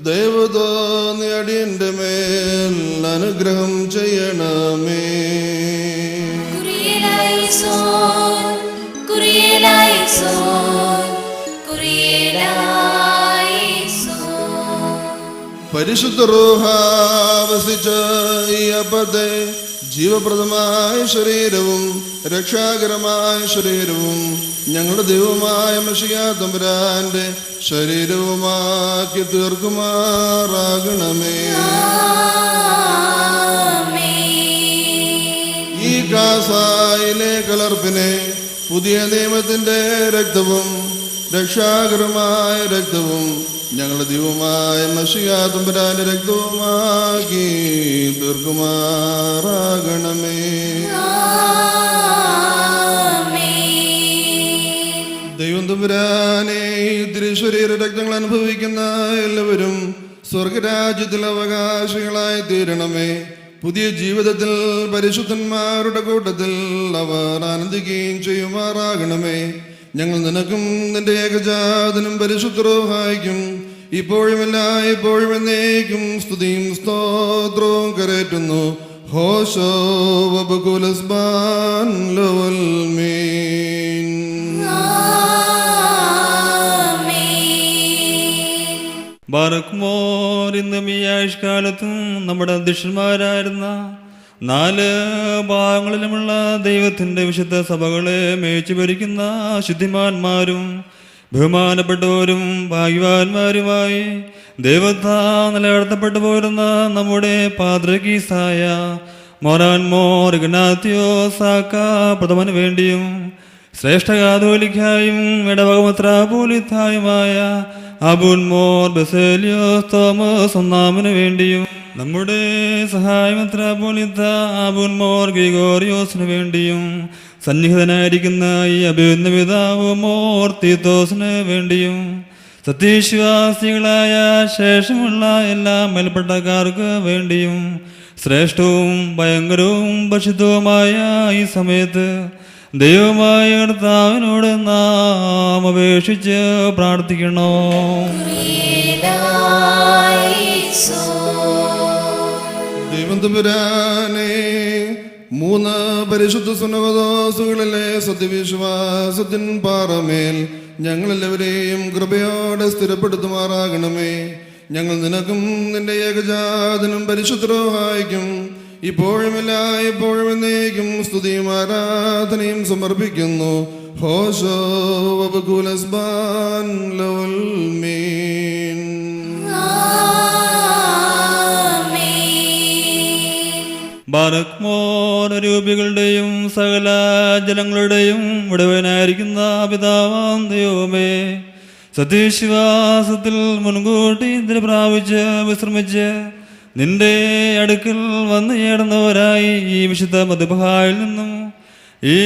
ദൈവതോന്നി അടിയന്റെ മേൽ അനുഗ്രഹം ചെയ്യണമേ. കുരിയലായിസോൻ, കുരിയലായിസോൻ, കുരിയലായിസോൻ. പരിശുദ്ധ റൂഹ വസിച്ച ഈ അപ്പത്തെ ജീവപ്രദമായ ശരീരവും രക്ഷാകരമായ ശരീരവും ഞങ്ങളുടെ ദൈവമായ മശിഹാ തമ്പുരാന്റെ ശരീരവുമാക്കി തീർക്കുമാറാകണമേ. ഈ കാസായിലെ കലർപ്പിനെ പുതിയ നിയമത്തിന്റെ രക്തവും രക്ഷാകരമായ രക്തവും ഞങ്ങളുടെ ദൈവമായ മശിഹാ തമ്പുരാന്റെ രക്തവുമാക്കി തീർക്കുമാറാകണമേ. ദൈവം തമ്പുരാനെ തിരുശരീര രക്തങ്ങൾ അനുഭവിക്കുന്ന എല്ലാവരും സ്വർഗരാജ്യത്തിൽ അവകാശികളായി തീരണമേ. പുതിയ ജീവിതത്തിൽ പരിശുദ്ധന്മാരുടെ കൂട്ടത്തിൽ അവർ ആനന്ദിക്കുകയും ചെയ്യുമാറാകണമേ. ഞങ്ങൾ നിനക്കും നിന്റെ ഏകജാതനും പരിശുദ്ധ റൂഹായ്ക്കും ഇപ്പോഴുമല്ല ഇപ്പോഴും എന്നേക്കും സ്തുതിയും സ്തോത്രവും കരേറ്റുന്നു. ഹോശോ വബകുലസ്ബാൻ ലവൽ മീൻ. ബാറക്മോർ ഇന്നും ഈ ആയുഷ്കാലത്തും നമ്മുടെ അധ്യക്ഷന്മാരായിരുന്ന 4 ഭാഗങ്ങളിലുമുള്ള ദൈവത്തിൻ്റെ വിശുദ്ധ സഭകളെ മേച്ചു ഭരിക്കുന്ന ശുദ്ധിമാന്മാരും ബഹുമാനപ്പെട്ടവരും ഭാഗ്യവാന്മാരുമായി ദൈവത്താ നിലനിർത്തപ്പെട്ടു പോരുന്ന നമ്മുടെ പാദ്രകീസായ മോറാൻമോർ ഇഗ്നാത്തിയോസാക്ക പ്രഥമന് വേണ്ടിയും ശ്രേഷ്ഠ കാതോലിക്കായും ഇടവകമത്രാപോലിത്തായുമായ അബുൻമോർ ബസേലിയോസ് തോമസ് ഒന്നാമന് വേണ്ടിയും നമ്മുടെ സഹായമത്രാപോലിത്ത അബുൻമോർ ഗ്രിഗോറിയോസിന് വേണ്ടിയും സന്നിഹിതനായിരിക്കുന്ന ഈ അഭിനന്ദ പിതാവ് മോർ തീത്തോസിന് വേണ്ടിയും സത്യവിശ്വാസികളായ ശേഷമുള്ള എല്ലാ മേൽപ്പെട്ടക്കാർക്ക് വേണ്ടിയും ശ്രേഷ്ഠവും ഭയങ്കരവും പരിശുദ്ധവുമായ ഈ സമയത്ത് ദൈവമായ കർത്താവിനോട് നാം അപേക്ഷിച്ച് പ്രാർത്ഥിക്കണോ. ദൈവം തമ്പുരാനെ 3 പരിശുദ്ധ സുന്നതദോസുകളിലെ സത്യവിശ്വാസത്തിൻ പാറമേൽ ഞങ്ങളെല്ലാവരെയും കൃപയോടെ സ്ഥിരപ്പെടുത്തുമാറാകണമേ. ഞങ്ങൾ നിനക്കും നിന്റെ ഏകജാതനും പരിശുദ്ധ റൂഹായ്ക്കും ഇപ്പോഴുമില്ല ഇപ്പോഴും എന്നേക്കും സ്തുതിയും ആരാധനയും സമർപ്പിക്കുന്നു. ഹോശോ വബകുലസ്ബാൻ ലവൽ മീൻ. ബാറക്മോർ രൂപികളുടെയും സകല ജലങ്ങളുടെയും ഉടവനായിരിക്കുന്ന പിതാവാം ദൈവമേ, സത്യവിശ്വാസത്തിൽ മുൻകൂട്ടി ഇതിന് പ്രാപിച്ച് വിശ്രമിച്ച് നിന്റെ അടുക്കൽ വന്നു ചേർന്നവരായി ഈ വിശുദ്ധ മദ്ബഹായിൽ നിന്നും ഈ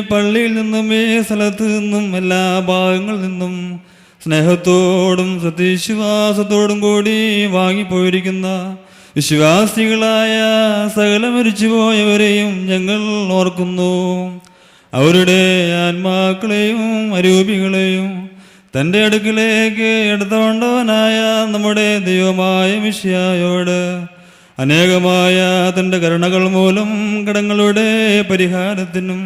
പള്ളിയിൽ നിന്നും ഈ സ്ഥലത്ത് നിന്നും എല്ലാ ഭാഗങ്ങളിൽ നിന്നും സ്നേഹത്തോടും സത്യവിശ്വാസത്തോടും കൂടി വാങ്ങിപ്പോയിരിക്കുന്ന വിശ്വാസികളായ സകല മരിച്ചുപോയവരെയും ഞങ്ങൾ ഓർക്കുന്നു. അവരുടെ ആത്മാക്കളെയും അരൂപികളെയും തൻ്റെ അടുക്കിലേക്ക് എടുത്തുകൊണ്ടവനായ നമ്മുടെ ദൈവമായ മിശിഹായോട് അനേകമായ തൻ്റെ കരുണകൾ മൂലം കടങ്ങളുടെ പരിഹാരത്തിനും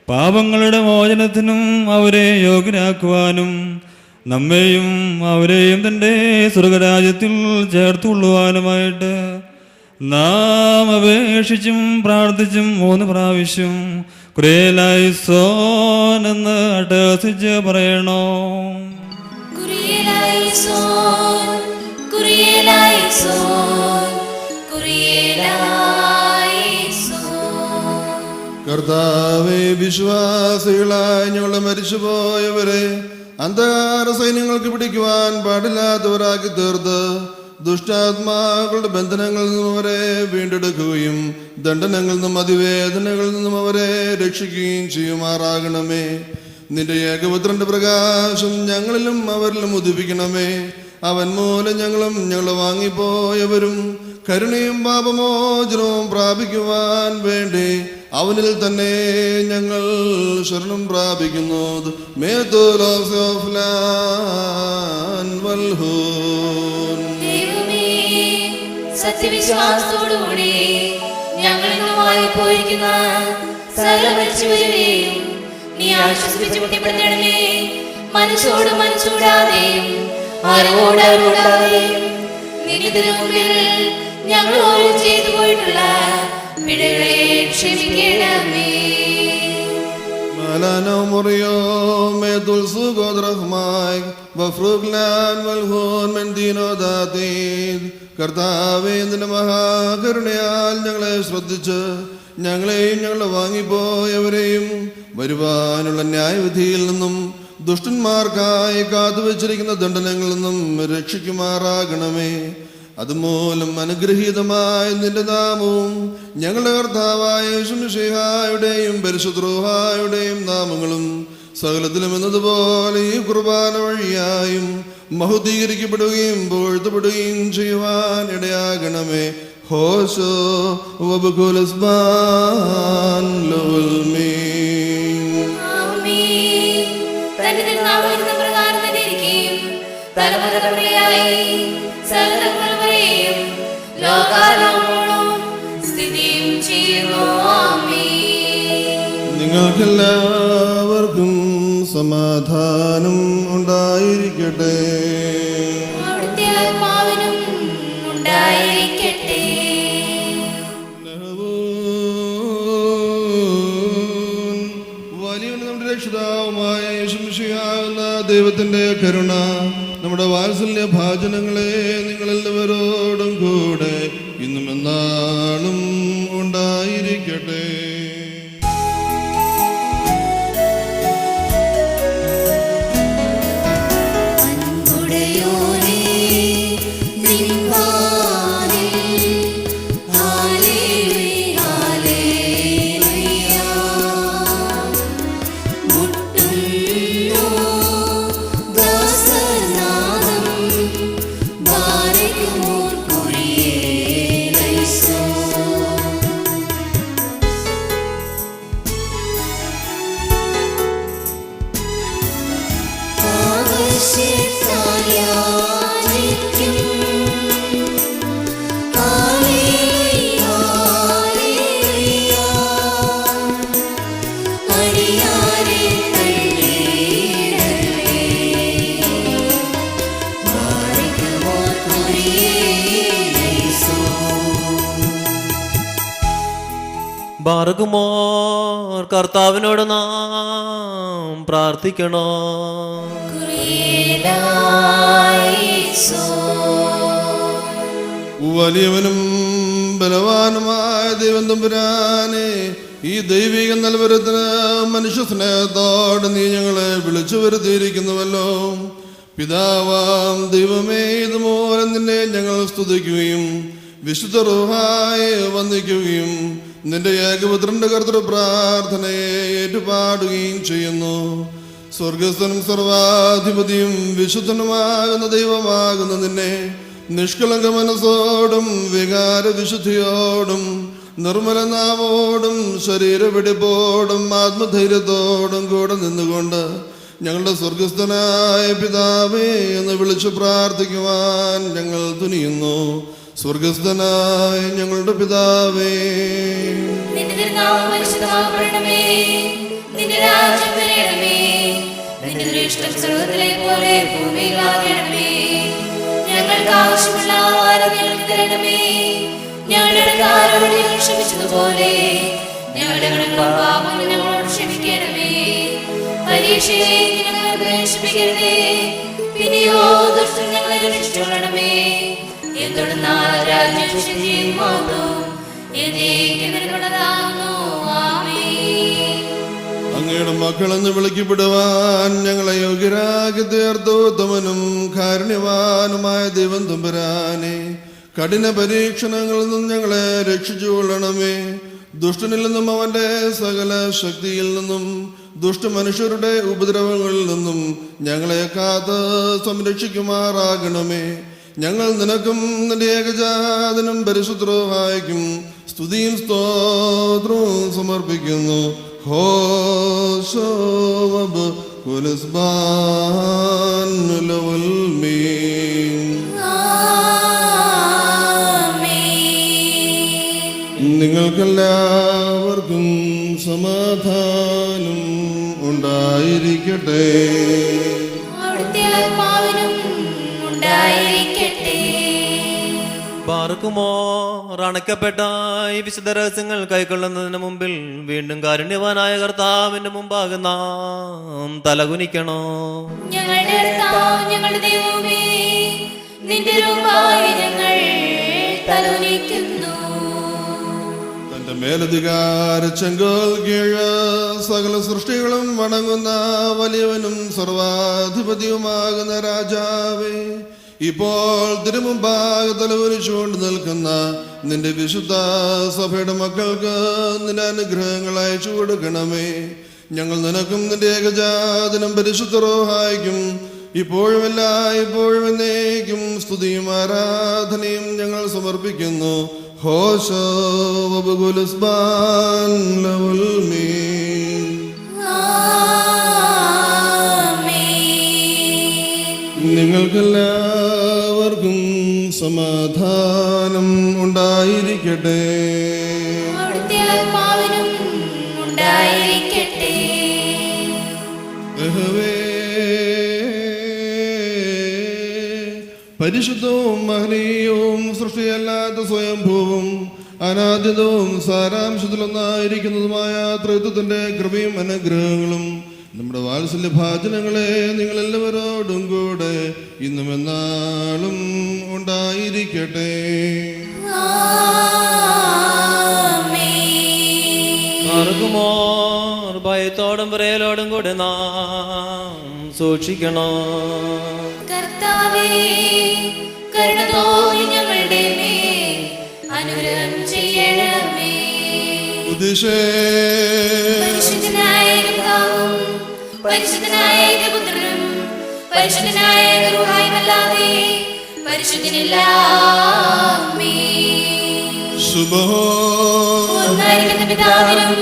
പാപങ്ങളുടെ മോചനത്തിനും അവരെ യോഗ്യരാക്കുവാനും നമ്മെയും അവരെയും തൻ്റെ സ്വർഗരാജ്യത്തിൽ ചേർത്തുകൊള്ളുവാനുമായിട്ട് നാം അപേക്ഷിച്ചും പ്രാർത്ഥിച്ചും 3 പ്രാവശ്യം കുരിയലായിസോൻ എന്ന് അട്ടഹസിച്ച് പറയണോ. കുരിയലായിസോൻ, കുരിയലായിസോൻ, കുരിയലായിസോൻ. കർത്താവേ, വിശ്വാസികളായ ഞങ്ങളെ മരിച്ചുപോയവരെ അന്ധകാര സൈന്യങ്ങൾക്ക് പിടിക്കുവാൻ പാടില്ലാത്തവരാക്കി തീർത്ത് ദുഷ്ടാത്മാക്കളുടെ ബന്ധനങ്ങളിൽ നിന്നും അവരെ വീണ്ടെടുക്കുകയും ദണ്ഡനങ്ങളിൽ നിന്നും അതിവേദനകളിൽ നിന്നും അവരെ രക്ഷിക്കുകയും ചെയ്യുമാറാകണമേ. നിന്റെ ഏകപുത്രന്റെ പ്രകാശം ഞങ്ങളിലും അവരിലും ഉദിപ്പിക്കണമേ. അവൻ മൂലം ഞങ്ങളും ഞങ്ങൾ വാങ്ങിപ്പോയവരും കരുണയും പാപമോചനവും പ്രാപിക്കുവാൻ വേണ്ടി അവനിൽ തന്നെ ഞങ്ങൾ ശരണം പ്രാപിക്കുന്നു. സത്യവിശ്വാസത്തോടുകൂടി ഞങ്ങൾ ഇന്നുമായി പോയിരിക്കുന്ന സകല മരിച്ചവരെയും നീ ആശ്വസിപ്പിച്ച് മുട്ടിപ്പെടുത്തണമേ. മനസ്സോട് മനസ്സൂടാതെയും അറിവോട് അറിവോടാതെയും നിന്റെ മുമ്പിൽ ഞങ്ങൾ ഓരോ ചെയ്തു പോയിട്ടുള്ള പിഴകളെ ക്ഷമിക്കണമേ. കർത്താവേ, നിന്റെ മഹാകരുണയാൽ ഞങ്ങളെ ശ്രദ്ധിച്ച് ഞങ്ങളെയും ഞങ്ങളെ വാങ്ങിപ്പോയവരെയും വരുവാനുള്ള ന്യായവിധിയിൽ നിന്നും ദുഷ്ടന്മാർക്കായി കാത്തുവച്ചിരിക്കുന്ന ദണ്ഡനങ്ങളിൽ നിന്നും രക്ഷിക്കുമാറാകണമേ. അതുമൂലം അനുഗ്രഹീതമായ നിന്റെ നാമവും ഞങ്ങളുടെ കർത്താവായ യേശുമിശിഹായുടെയും പരിശുദ്ധ റൂഹായുടെയും നാമങ്ങളും സകലത്തിലും എന്നതുപോലെ ഈ കുർബാന വഴിയായും മഹുദ്ധീകരിക്കപ്പെടുകയും പുകഴ്ത്തപ്പെടുകയും ചെയ്യുവാൻ ഇടയാകണമേ. ഹോശോ വബകുലസ്ബാൻ ലോൽമീൻ. ആമീൻ. തന്റെ തിരുനാമത്തിൽ പ്രകാരം തന്നെ ഇരിക്കുകയും തലമുറ തലമുറയായി സകല തലമുറയെയും ലോകാലോകങ്ങളും സ്ഥിതിയും ചെയ്യുന്നു. ആമീൻ. നിങ്ങൾക്കെല്ലാവർക്കും സമാധാനം ഉണ്ടായിരിക്കട്ടെ. അവിടുത്തെ ആത്മാവിനും ഉണ്ടായിരിക്കട്ടെ. വലിയവനും നമ്മുടെ രക്ഷിതാവുമായ യേശുമിശിഹാകുന്ന ദൈവത്തിന്റെ കരുണ നമ്മുടെ വാത്സല്യ ഭാജനങ്ങളെ നിങ്ങളെല്ലാവരോടും കൂടെ ഇന്നും എന്നാളും ഉണ്ടായിരിക്കട്ടെ. ബാറകുമോർ കർത്താവിനോട് നാം പ്രാർത്ഥിക്കണോ. വലിയവനും ബലവാനുമായ ദൈവം തമ്പുരാനെ, ഈ ദൈവിക നൽവരത്തിന് മനുഷ്യ സ്നേഹത്തോട് നീ ഞങ്ങളെ വിളിച്ചു വരുത്തിയിരിക്കുന്നുവല്ലോ. പിതാവാം ദൈവമേ, ഇതുമൂലം നിന്നെ ഞങ്ങൾ സ്തുതിക്കുകയും വിശുദ്ധ റൂഹായെ വന്ദിക്കുകയും നിന്റെ ഏകപുത്രന്റെ കർത്തൃ പ്രാർത്ഥനയെ ഏറ്റുപാടുകയും ചെയ്യുന്നു. സ്വർഗസ്ഥനും സർവാധിപതിയും വിശുദ്ധനുമാകുന്ന ദൈവമാകുന്ന നിന്നെ നിഷ്കളങ്ക മനസ്സോടും വികാര വിശുദ്ധിയോടും നിർമ്മലനാമോടും ശരീരവെടിപ്പോടും ആത്മധൈര്യത്തോടും കൂടെ നിന്നുകൊണ്ട് ഞങ്ങളുടെ സ്വർഗസ്ഥനായ പിതാവേ എന്ന് വിളിച്ചു പ്രാർത്ഥിക്കുവാൻ ഞങ്ങൾ തുനിയുന്നു. സ്വർഗസ്ഥനായ ഞങ്ങളുടെ പിതാവേ, നിന്റെ തിരുനാമം പരിശുദ്ധമാക്കപ്പെടണമേ. നിന്റെ രാജ്യം വരണമേ. നിന്റെ ദൃഷ്ടം സ്വർഗ്ഗത്തിലെ പോലെ ഭൂമിയിലാകണമേ. ഞങ്ങൾക്ക് ആവശ്യമുള്ള ആഹാരം ഞങ്ങൾക്ക് തരണമേ. ഞങ്ങളുടെ കടക്കാരോട് ഞങ്ങൾ ക്ഷമിച്ചതുപോലെ ഞങ്ങളുടെ കടങ്ങളും പാപങ്ങളും ഞങ്ങളോട് ക്ഷമിക്കണമേ. പരീക്ഷയിലേക്ക് ഞങ്ങളെ പ്രവേശിപ്പിക്കരുതേ, പിന്നെയോ ദുഷ്ടൻ ഞങ്ങളെ രക്ഷിച്ചുകൊള്ളണമേ. എന്തുകൊണ്ടെന്നാൽ രാജ്യം ശക്തിയും മഹത്വവും എന്നേക്കും നിനക്കുള്ളതാകുന്നു. ആമേൻ. അങ്ങയുടെ മക്കളെന്ന് വിളിക്കപ്പെടുവാൻ ഞങ്ങളെ യോഗ്യരാക്കി തീർത്ത ഉത്തമനും കാരുണ്യവാനുമായ ദൈവം തമ്പുരാനെ, കഠിന പരീക്ഷണങ്ങളിൽ നിന്നും ഞങ്ങളെ രക്ഷിച്ചുകൊള്ളണമേ. ദുഷ്ടനിൽ നിന്നും അവന്റെ സകല ശക്തിയിൽ നിന്നും ദുഷ്ടമനുഷ്യരുടെ ഉപദ്രവങ്ങളിൽ നിന്നും ഞങ്ങളെ കാത്ത് സംരക്ഷിക്കുമാറാകണമേ. ഞങ്ങൾ നിനക്കും നിന്റെ ഏകജാതനും പരിശുദ്ധവായിക്കും സ്തുതിയും സ്തോത്രവും സമർപ്പിക്കുന്നു. ഹോശോവബ് കുലസ്ബാൻ ലവൽമീൻ. നിങ്ങൾക്കെല്ലാവർക്കും സമാധാനം ഉണ്ടായിരിക്കട്ടെ. പാർക്കുമോ അണയ്ക്കപ്പെട്ട ഈ വിശുദ്ധ രഹസ്യങ്ങൾ കൈക്കൊള്ളുന്നതിന് മുമ്പിൽ വീണ്ടും കാരുണ്യവാനായ കർത്താവിന്റെ മുമ്പാകെ നാം തലകുനിക്കണോ. ഞങ്ങളുടെ കർത്താവ്, ഞങ്ങളുടെ ദൈവമേ, നിന്റെ രൂപമായി ഞങ്ങൾ തലകുനിക്കുന്നു. തന്റെ മേലധികാര ചെങ്കോൽ കീഴ് സകല സൃഷ്ടികളും വണങ്ങുന്ന വലിയവനും സർവാധിപതിയുമാകുന്ന രാജാവേ, ഇപ്പോൾ തിരുമുമ്പാകെ തലകുനിച്ചുകൊണ്ട് നിൽക്കുന്ന നിന്റെ വിശുദ്ധ സഭയുടെ മക്കൾക്ക് നിന്റെ അനുഗ്രഹങ്ങൾ അയച്ചു കൊടുക്കണമേ. ഞങ്ങൾ നിനക്കും നിന്റെ ഏകജാതനും പരിശുദ്ധ റൂഹായിക്കും ഇപ്പോഴും ഇപ്പോഴും എന്നേക്കും സ്തുതിയും ആരാധനയും ഞങ്ങൾ സമർപ്പിക്കുന്നു. ഹോശോ വബുകുലസ്ബാൻ ലവൽമീൻ. നിങ്ങൾക്കെല്ലാവർക്കും സമാധാനം ഉണ്ടായിരിക്കട്ടെ. പരിശുദ്ധവും മഹനീയവും സൃഷ്ടിയല്ലാത്ത സ്വയംഭൂവും അനാദ്യതവും സാരാംശത്തിലൊന്നായിരിക്കുന്നതുമായ ത്രിത്വത്തിന്റെ കൃപയും അനുഗ്രഹങ്ങളും നമ്മുടെ വാത്സല്യ ഭാജനങ്ങളെ നിങ്ങളെല്ലാവരോടും കൂടെ ഇന്നും എന്നാളും ഉണ്ടായിരിക്കട്ടെ. ഭയത്തോടും പറയലോടും കൂടെ നാം സൂക്ഷിക്കണോ. കർത്താവേ, കരുണ തോന്നി ഞങ്ങളുടെ മേൽ അനുഗ്രഹം ചെയ്യണമേ. പരിശുദ്ധനായ പിതാവും പരിശുദ്ധനായ പുത്രനും പരിശുദ്ധനായ റൂഹായുമല്ലാതെ പരിശുദ്ധനില്ല. ഒന്നായിരിക്കുന്ന പിതാവിനും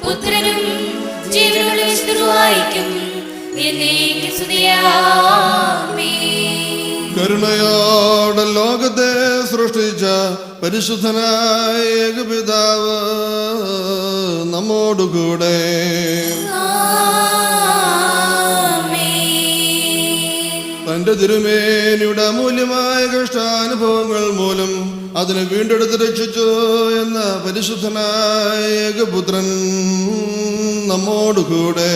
പുത്രനും ജീവനുള്ള വിശുദ്ധ റൂഹായിക്കും എന്നേക്കും സ്തുതിയാമേൻ. കരുണയോടെ ലോകത്തെ സൃഷ്ടിച്ച പരിശുദ്ധനായ ഏകപിതാവ് നമ്മോടുകൂടെ. തന്റെ തിരുമേനിയുടെ അമൂല്യമായ കഷ്ടാനുഭവങ്ങൾ മൂലം അതിനെ വീണ്ടെടുത്ത് രക്ഷിച്ചു എന്ന പരിശുദ്ധനായ ഏകപുത്രൻ നമ്മോടുകൂടെ.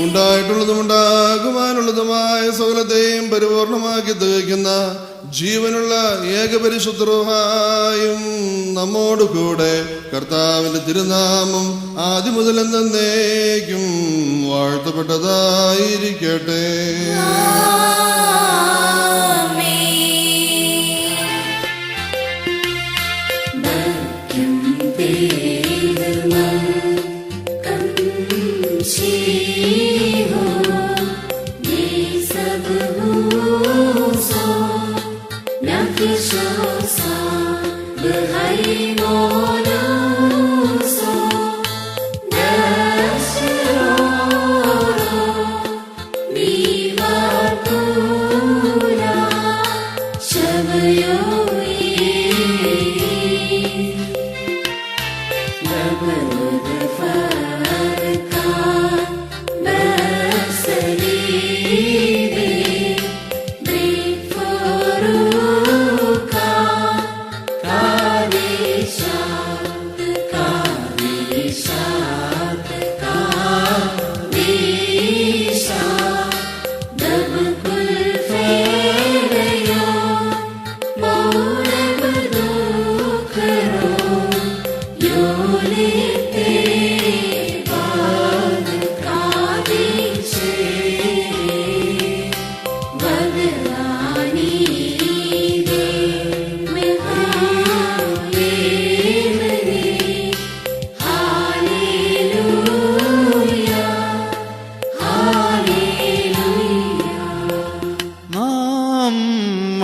ഉണ്ടായിട്ടുള്ളതും ഉണ്ടാകുവാനുള്ളതുമായ സകലത്തെയും പരിപൂർണമാക്കി തികയ്ക്കുന്ന ജീവനുള്ള ഏകപരിശുദ്ധ റൂഹായും നമ്മോടുകൂടെ. കർത്താവിന്റെ തിരുനാമം ആദ്യം മുതൽ എന്നേക്കും വാഴ്ത്തപ്പെട്ടതായിരിക്കട്ടെ. Viva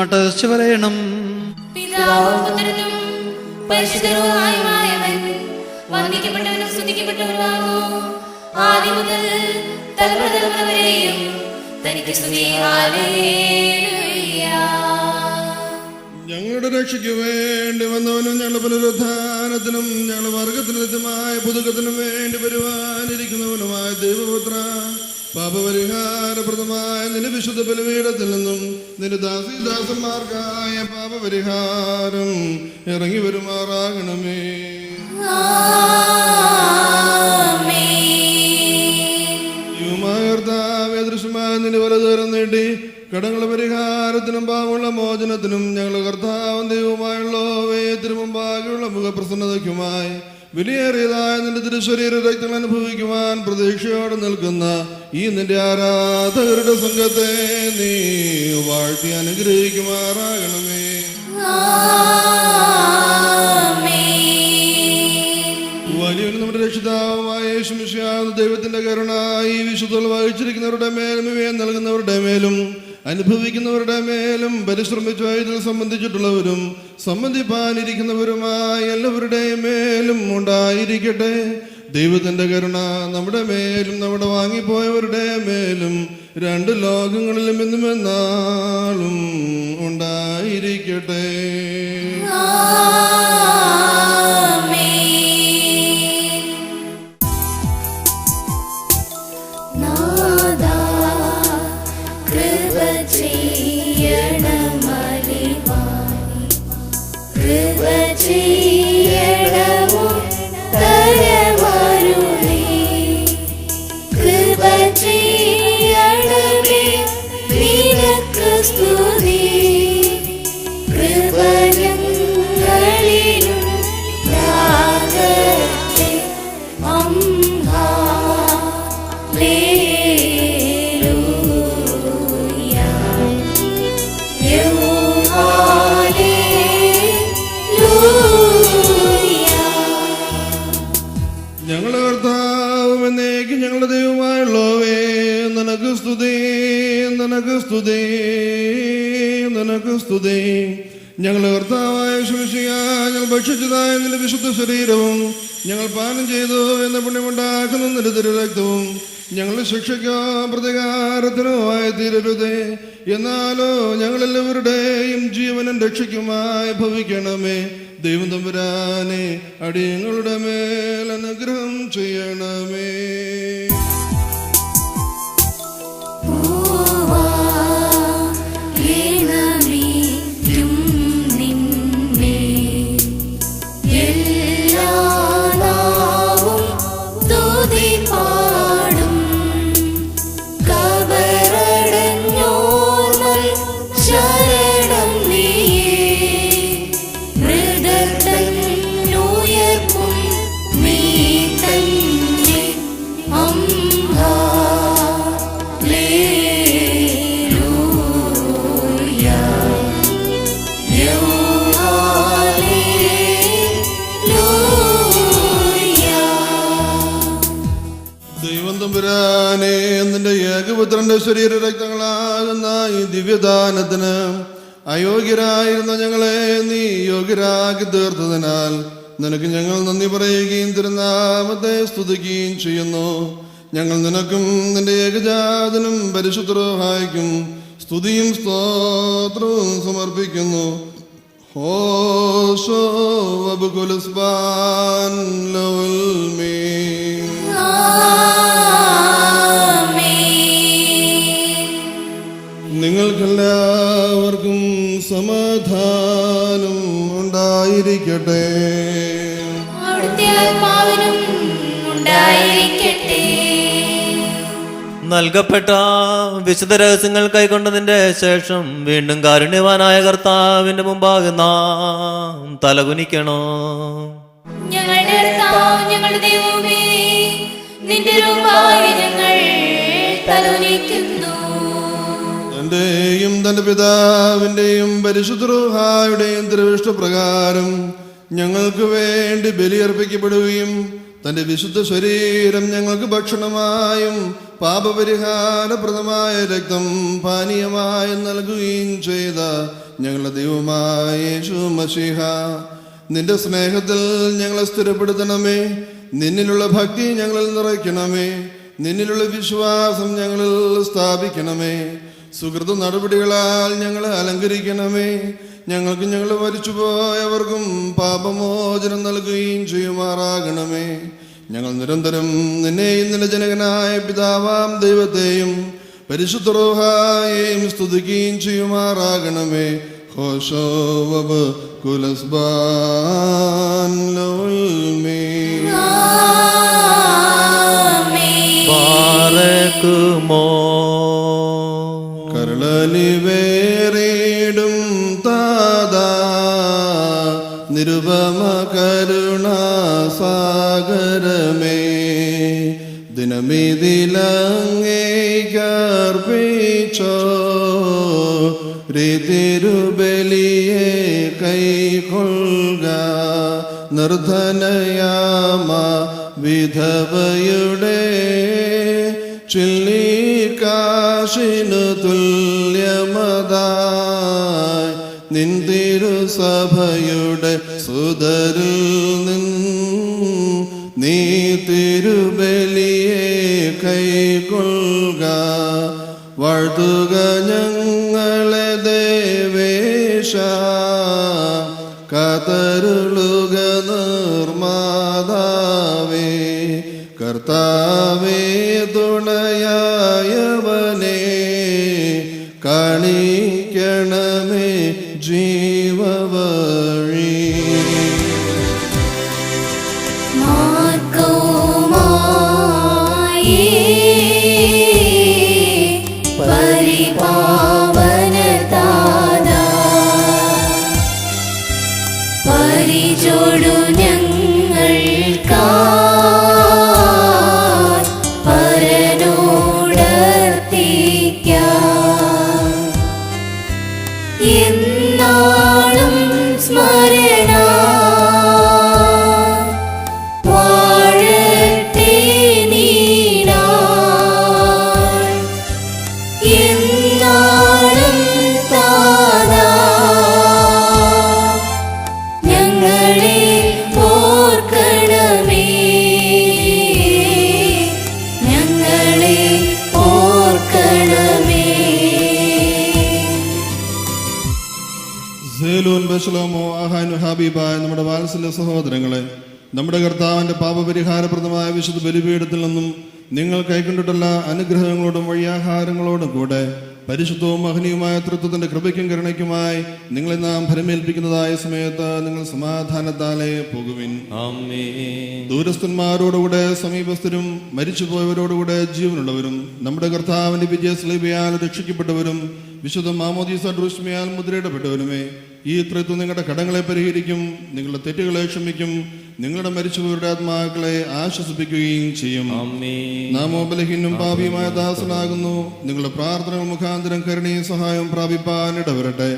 അട്ടഹസിച്ച് പറയണം. പിതാവും പുത്രനും പരിശുദ്ധനുമായവൻ വന്ദിക്കപ്പെട്ടവനും സ്തുതിക്കപ്പെട്ടവനുമാകുന്നു. ആദ്യം മുതൽ തലമുറ തലമുറ വരെയും തനിക്ക് സ്തുതി. ഹല്ലേലൂയ. ഞങ്ങളുടെ രക്ഷയ്ക്ക് വേണ്ടി വന്നവനും ഞങ്ങളുടെ പുനരുദ്ധാനത്തിനും ഞങ്ങളുടെ വർഗത്തിനുമായ പുതുക്കത്തിനും വേണ്ടി വരുവാനിരിക്കുന്നവനുമായ ദൈവപുത്ര, പാപപരിഹാരപ്രദമായ നിന്റെ വിശുദ്ധ ബലിപീഠത്തിൽ നിന്നും നിന്റെ ദാസന്മാർക്കായ പാപപരിഹാരം ഇറങ്ങി വരുമാറാകണമേ. ദൃശ്യമായ നിന്റെ വലതുകരം നീട്ടി കടങ്ങളുടെ പരിഹാരത്തിനും പാവമുള്ള മോചനത്തിനും ഞങ്ങളുടെ കർത്താവും ദൈവവുമായുള്ളവേ തിരുമുമ്പാകെയുള്ള മുഖപ്രസന്നതയ്ക്കുമായി വിലയേറിയതായ നിന്റെ തിരുശരീര രക്തങ്ങൾ അനുഭവിക്കുവാൻ പ്രതീക്ഷയോടെ നിൽക്കുന്ന ഈ നിന്റെ ആരാധകരുടെ സംഘത്തെ നീ വാഴ്ത്തി അനുഗ്രഹിക്കുമാറാകണമേ. വലിയവനും നമ്മുടെ രക്ഷിതാവുമായ യേശു മിശിഹായ ദൈവത്തിന്റെ കരുണ ഈ വിശുദ്ധകൾ വഹിച്ചിരിക്കുന്നവരുടെ മേലും ഇവയെ നൽകുന്നവരുടെ മേലും അനുഭവിക്കുന്നവരുടെ മേലും പരിശ്രമിച്ചു ഇതിൽ സംബന്ധിച്ചിട്ടുള്ളവരും സംബന്ധിപ്പാനിരിക്കുന്നവരുമായ എല്ലാവരുടെയും മേലും ഉണ്ടായിരിക്കട്ടെ. ദൈവത്തിന്റെ കരുണ നമ്മുടെ മേലും നമ്മുടെ വാങ്ങിപ്പോയവരുടെ മേലും രണ്ട് ലോകങ്ങളിലും എന്നും എന്നാളും ഉണ്ടായിരിക്കട്ടെ. ഞങ്ങളുടെ കർത്താവും എന്നേക്കും ഞങ്ങളുടെ ദൈവമായുള്ളവേ, നിനക്ക് സ്തുതി, നിനക്ക് സ്തുതി, നിനക്ക് സ്തുതി. ഞങ്ങളുടെ കർത്താവായ ഞങ്ങൾ ഭക്ഷിച്ചതായ നിന്റെ വിശുദ്ധ ശരീരവും ഞങ്ങൾ പാനം ചെയ്തു എന്ന പുണ്യമുണ്ടാക്കുന്ന നിന്റെ തിരുരക്തവും ഞങ്ങളുടെ ശിക്ഷയ്ക്കോ പ്രതികാരത്തിനോ ആയി തീരരുതേ. എന്നാലോ ഞങ്ങളെല്ലാവരുടെയും ജീവനും രക്ഷയ്ക്കുമായി ഭവിക്കണമേ. ദൈവം തമ്പുരാനെ അടിയങ്ങളുടെ മേൽ അനുഗ്രഹം ചെയ്യണമേ. നിന്റെ ഏകപുത്രന്റെ ശരീര രക്തങ്ങളാകുന്ന ഈ ദിവ്യദാനത്തിന് അയോഗ്യരായിരുന്ന ഞങ്ങളെ നീ യോഗ്യരാക്കി തീർത്തതിനാൽ നിനക്ക് ഞങ്ങൾ നന്ദി പറയുകയും തിരുനാമത്തെ സ്തുതിക്കുകയും ചെയ്യുന്നു. ഞങ്ങൾ നിനക്കും നിന്റെ ഏകജാതനും പരിശുദ്ധ റൂഹായ്ക്കും സ്തുതിയും സ്തോത്രവും സമർപ്പിക്കുന്നു. ഹോശോ വബുകുലസ്ബാൻ ലവൽ മീ. നിങ്ങൾക്കെല്ലാവർക്കും സമാധാനം ഉണ്ടായിരിക്കട്ടെ. നൽകപ്പെട്ട വിശുദ്ധ രഹസ്യങ്ങൾ കൈക്കൊണ്ടതിന്റെ ശേഷം വീണ്ടും കാരുണ്യവാനായ കർത്താവിന്റെ മുമ്പാകെ നാം തലകുനിക്കണോ. ഞങ്ങളുടെ കർത്താവ്, ഞങ്ങളുടെ ദൈവമേ, നിന്റെ മുമ്പാകെ ഞങ്ങൾ തലകുനിക്കുന്നു. തന്റെയും തന്റെ പിതാവിന്റെയും പരിശുദ്ധ റൂഹായുടെയും തിരുവിഷ്ടപ്രകാരം ഞങ്ങൾക്ക് വേണ്ടി ബലിയർപ്പിക്കപ്പെടുകയും തന്റെ വിശുദ്ധ ശരീരം ഞങ്ങൾക്ക് ഭക്ഷണമായും പാപപരിഹാരപ്രദമായ രക്തം പാനീയമായും നൽകുകയും ചെയ്ത ഞങ്ങളുടെ ദൈവമായ യേശു മശീഹ, നിന്റെ സ്നേഹത്തിൽ ഞങ്ങളെ സ്ഥിരപ്പെടുത്തണമേ. നിന്നിലുള്ള ഭക്തി ഞങ്ങളിൽ നിറയ്ക്കണമേ. നിന്നിലുള്ള വിശ്വാസം ഞങ്ങളിൽ സ്ഥാപിക്കണമേ. സുഹൃത നടപടികളാൽ ഞങ്ങളെ അലങ്കരിക്കണമേ. ഞങ്ങൾക്ക് ഞങ്ങൾ മരിച്ചുപോയവർക്കും പാപമോചനം നൽകുകയും ചെയ്യുമാറാകണമേ. ഞങ്ങൾ നിരന്തരം നിന്നെയും നിന്റെ ജനകനായ പിതാവാം ദൈവത്തെയും പരിശുദ്ധ റൂഹായെയും സ്തുതിക്കുകയും ചെയ്യുമാറാകണമേ. ഹോശോ വബ് കുലസ്ബാൻ ലോൽമേ. ബാരക്കുമോ കരളലിവേറിടും താതാ നിരുപമ കരുണാസാഗരമേ, ദിനമിതിലങ്ങേക്കർപ്പിച്ചോ തിരുബലിയെ കൈക്കൊള്ളുക. നിർധനയാമ വിധവയുടെ ചില്ലിക്കാശിനു തുല്യമതായി നിന്തിരുസഭയുടെ സുതരിൽ നീ തിരുബലിയെ കൈക്കൊള്ളുക. വാഴ്ത്തുക ഞങ്ങളെ ദേവേശ, കാതരുളുക നിർമാതാവേ. കർത്താവേ തുണയായവനെ, കാണിക്കണമേ ജീവവഴി. പരിചോടു ഞങ്ങൾക്കാ എന്നാളും സ്മരണ വാഴട്ടെ നീടാൻ. എന്നാളും താതാ ഞങ്ങളെ ഓർക്കണമേ, ഞങ്ങളെ ഓർക്കണമേ. സേലൂൻ ബശ്ലോമോ ആഹാനു ഹബീബായ നമ്മുടെ വാത്സല്യ സഹോദരങ്ങളെ, നമ്മുടെ കർത്താവിന്റെ പാപപരിഹാരപ്രദമായ വിശുദ്ധ ബലിപീഠത്തിൽ നിന്നും നിങ്ങൾ കൈക്കൊണ്ടിട്ടുള്ള അനുഗ്രഹങ്ങളോടും വഴിയാഹാരങ്ങളോടും കൂടെ പരിശുദ്ധവും മഹനീയമായ തൃത്വത്തിന്റെ കൃപയ്ക്കും കരുണയ്ക്കുമായി നിങ്ങളെ നാം ഫലമേൽപ്പിക്കുന്നതായ സമയത്ത് നിങ്ങൾ സമാധാനത്താലെ പോകുവിൻ. ദൂരസ്ഥന്മാരോടുകൂടെ സമീപസ്ഥരും മരിച്ചുപോയവരോടുകൂടെ ജീവനുള്ളവരും നമ്മുടെ കർത്താവിന്റെ വിജയസ്ലീബയാൽ രക്ഷിക്കപ്പെട്ടവരും വിശുദ്ധ മാമോദീസ ഡ്രൂഷ്മയാൽ മുദ്രയിടപ്പെട്ടവരുമേ, ഈ ത്രിത്വം നിങ്ങളുടെ കടങ്ങളെ പരിഹരിക്കും, നിങ്ങളുടെ തെറ്റുകളെ ക്ഷമിക്കും, നിങ്ങളുടെ മരിച്ചുപോയവരുടെ ആത്മാക്കളെ ആശ്വസിപ്പിക്കുകയും ചെയ്യും. നാമോ ബലഹീനും പാപിയുമായ ദാസനാകുന്നു. നിങ്ങളുടെ പ്രാർത്ഥനകൾ മുഖാന്തരം കരുണയും സഹായവും പ്രാപിപ്പാൻ ഇടവരട്ടെ.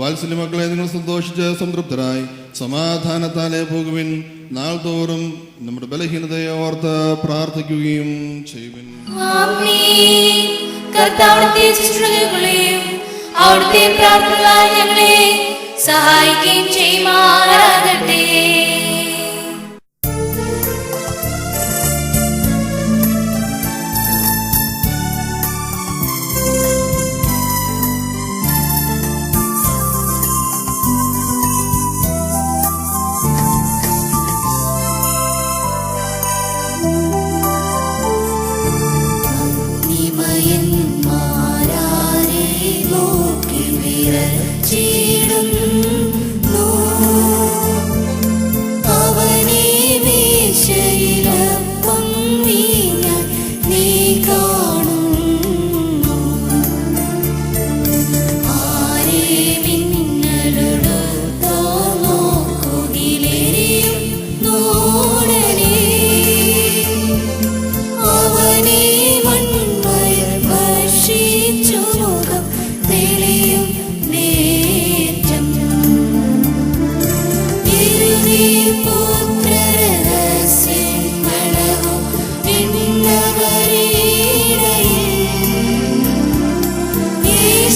വാത്സല്യ മക്കളെ, നിങ്ങൾ സന്തോഷിച്ച് സംതൃപ്തരായി സമാധാനത്താലെ പോകുവിൻ. നാൾ തോറും നമ്മുടെ ബലഹീനതയെ ഓർത്ത് പ്രാർത്ഥിക്കുകയും ചെയ്യുവിൻ. അവിടുത്തെ പ്രാർത്ഥനകളാൽ ഞങ്ങളെ സഹായിക്കുകയും ചെയ്യുമാറാകട്ടെ.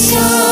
Show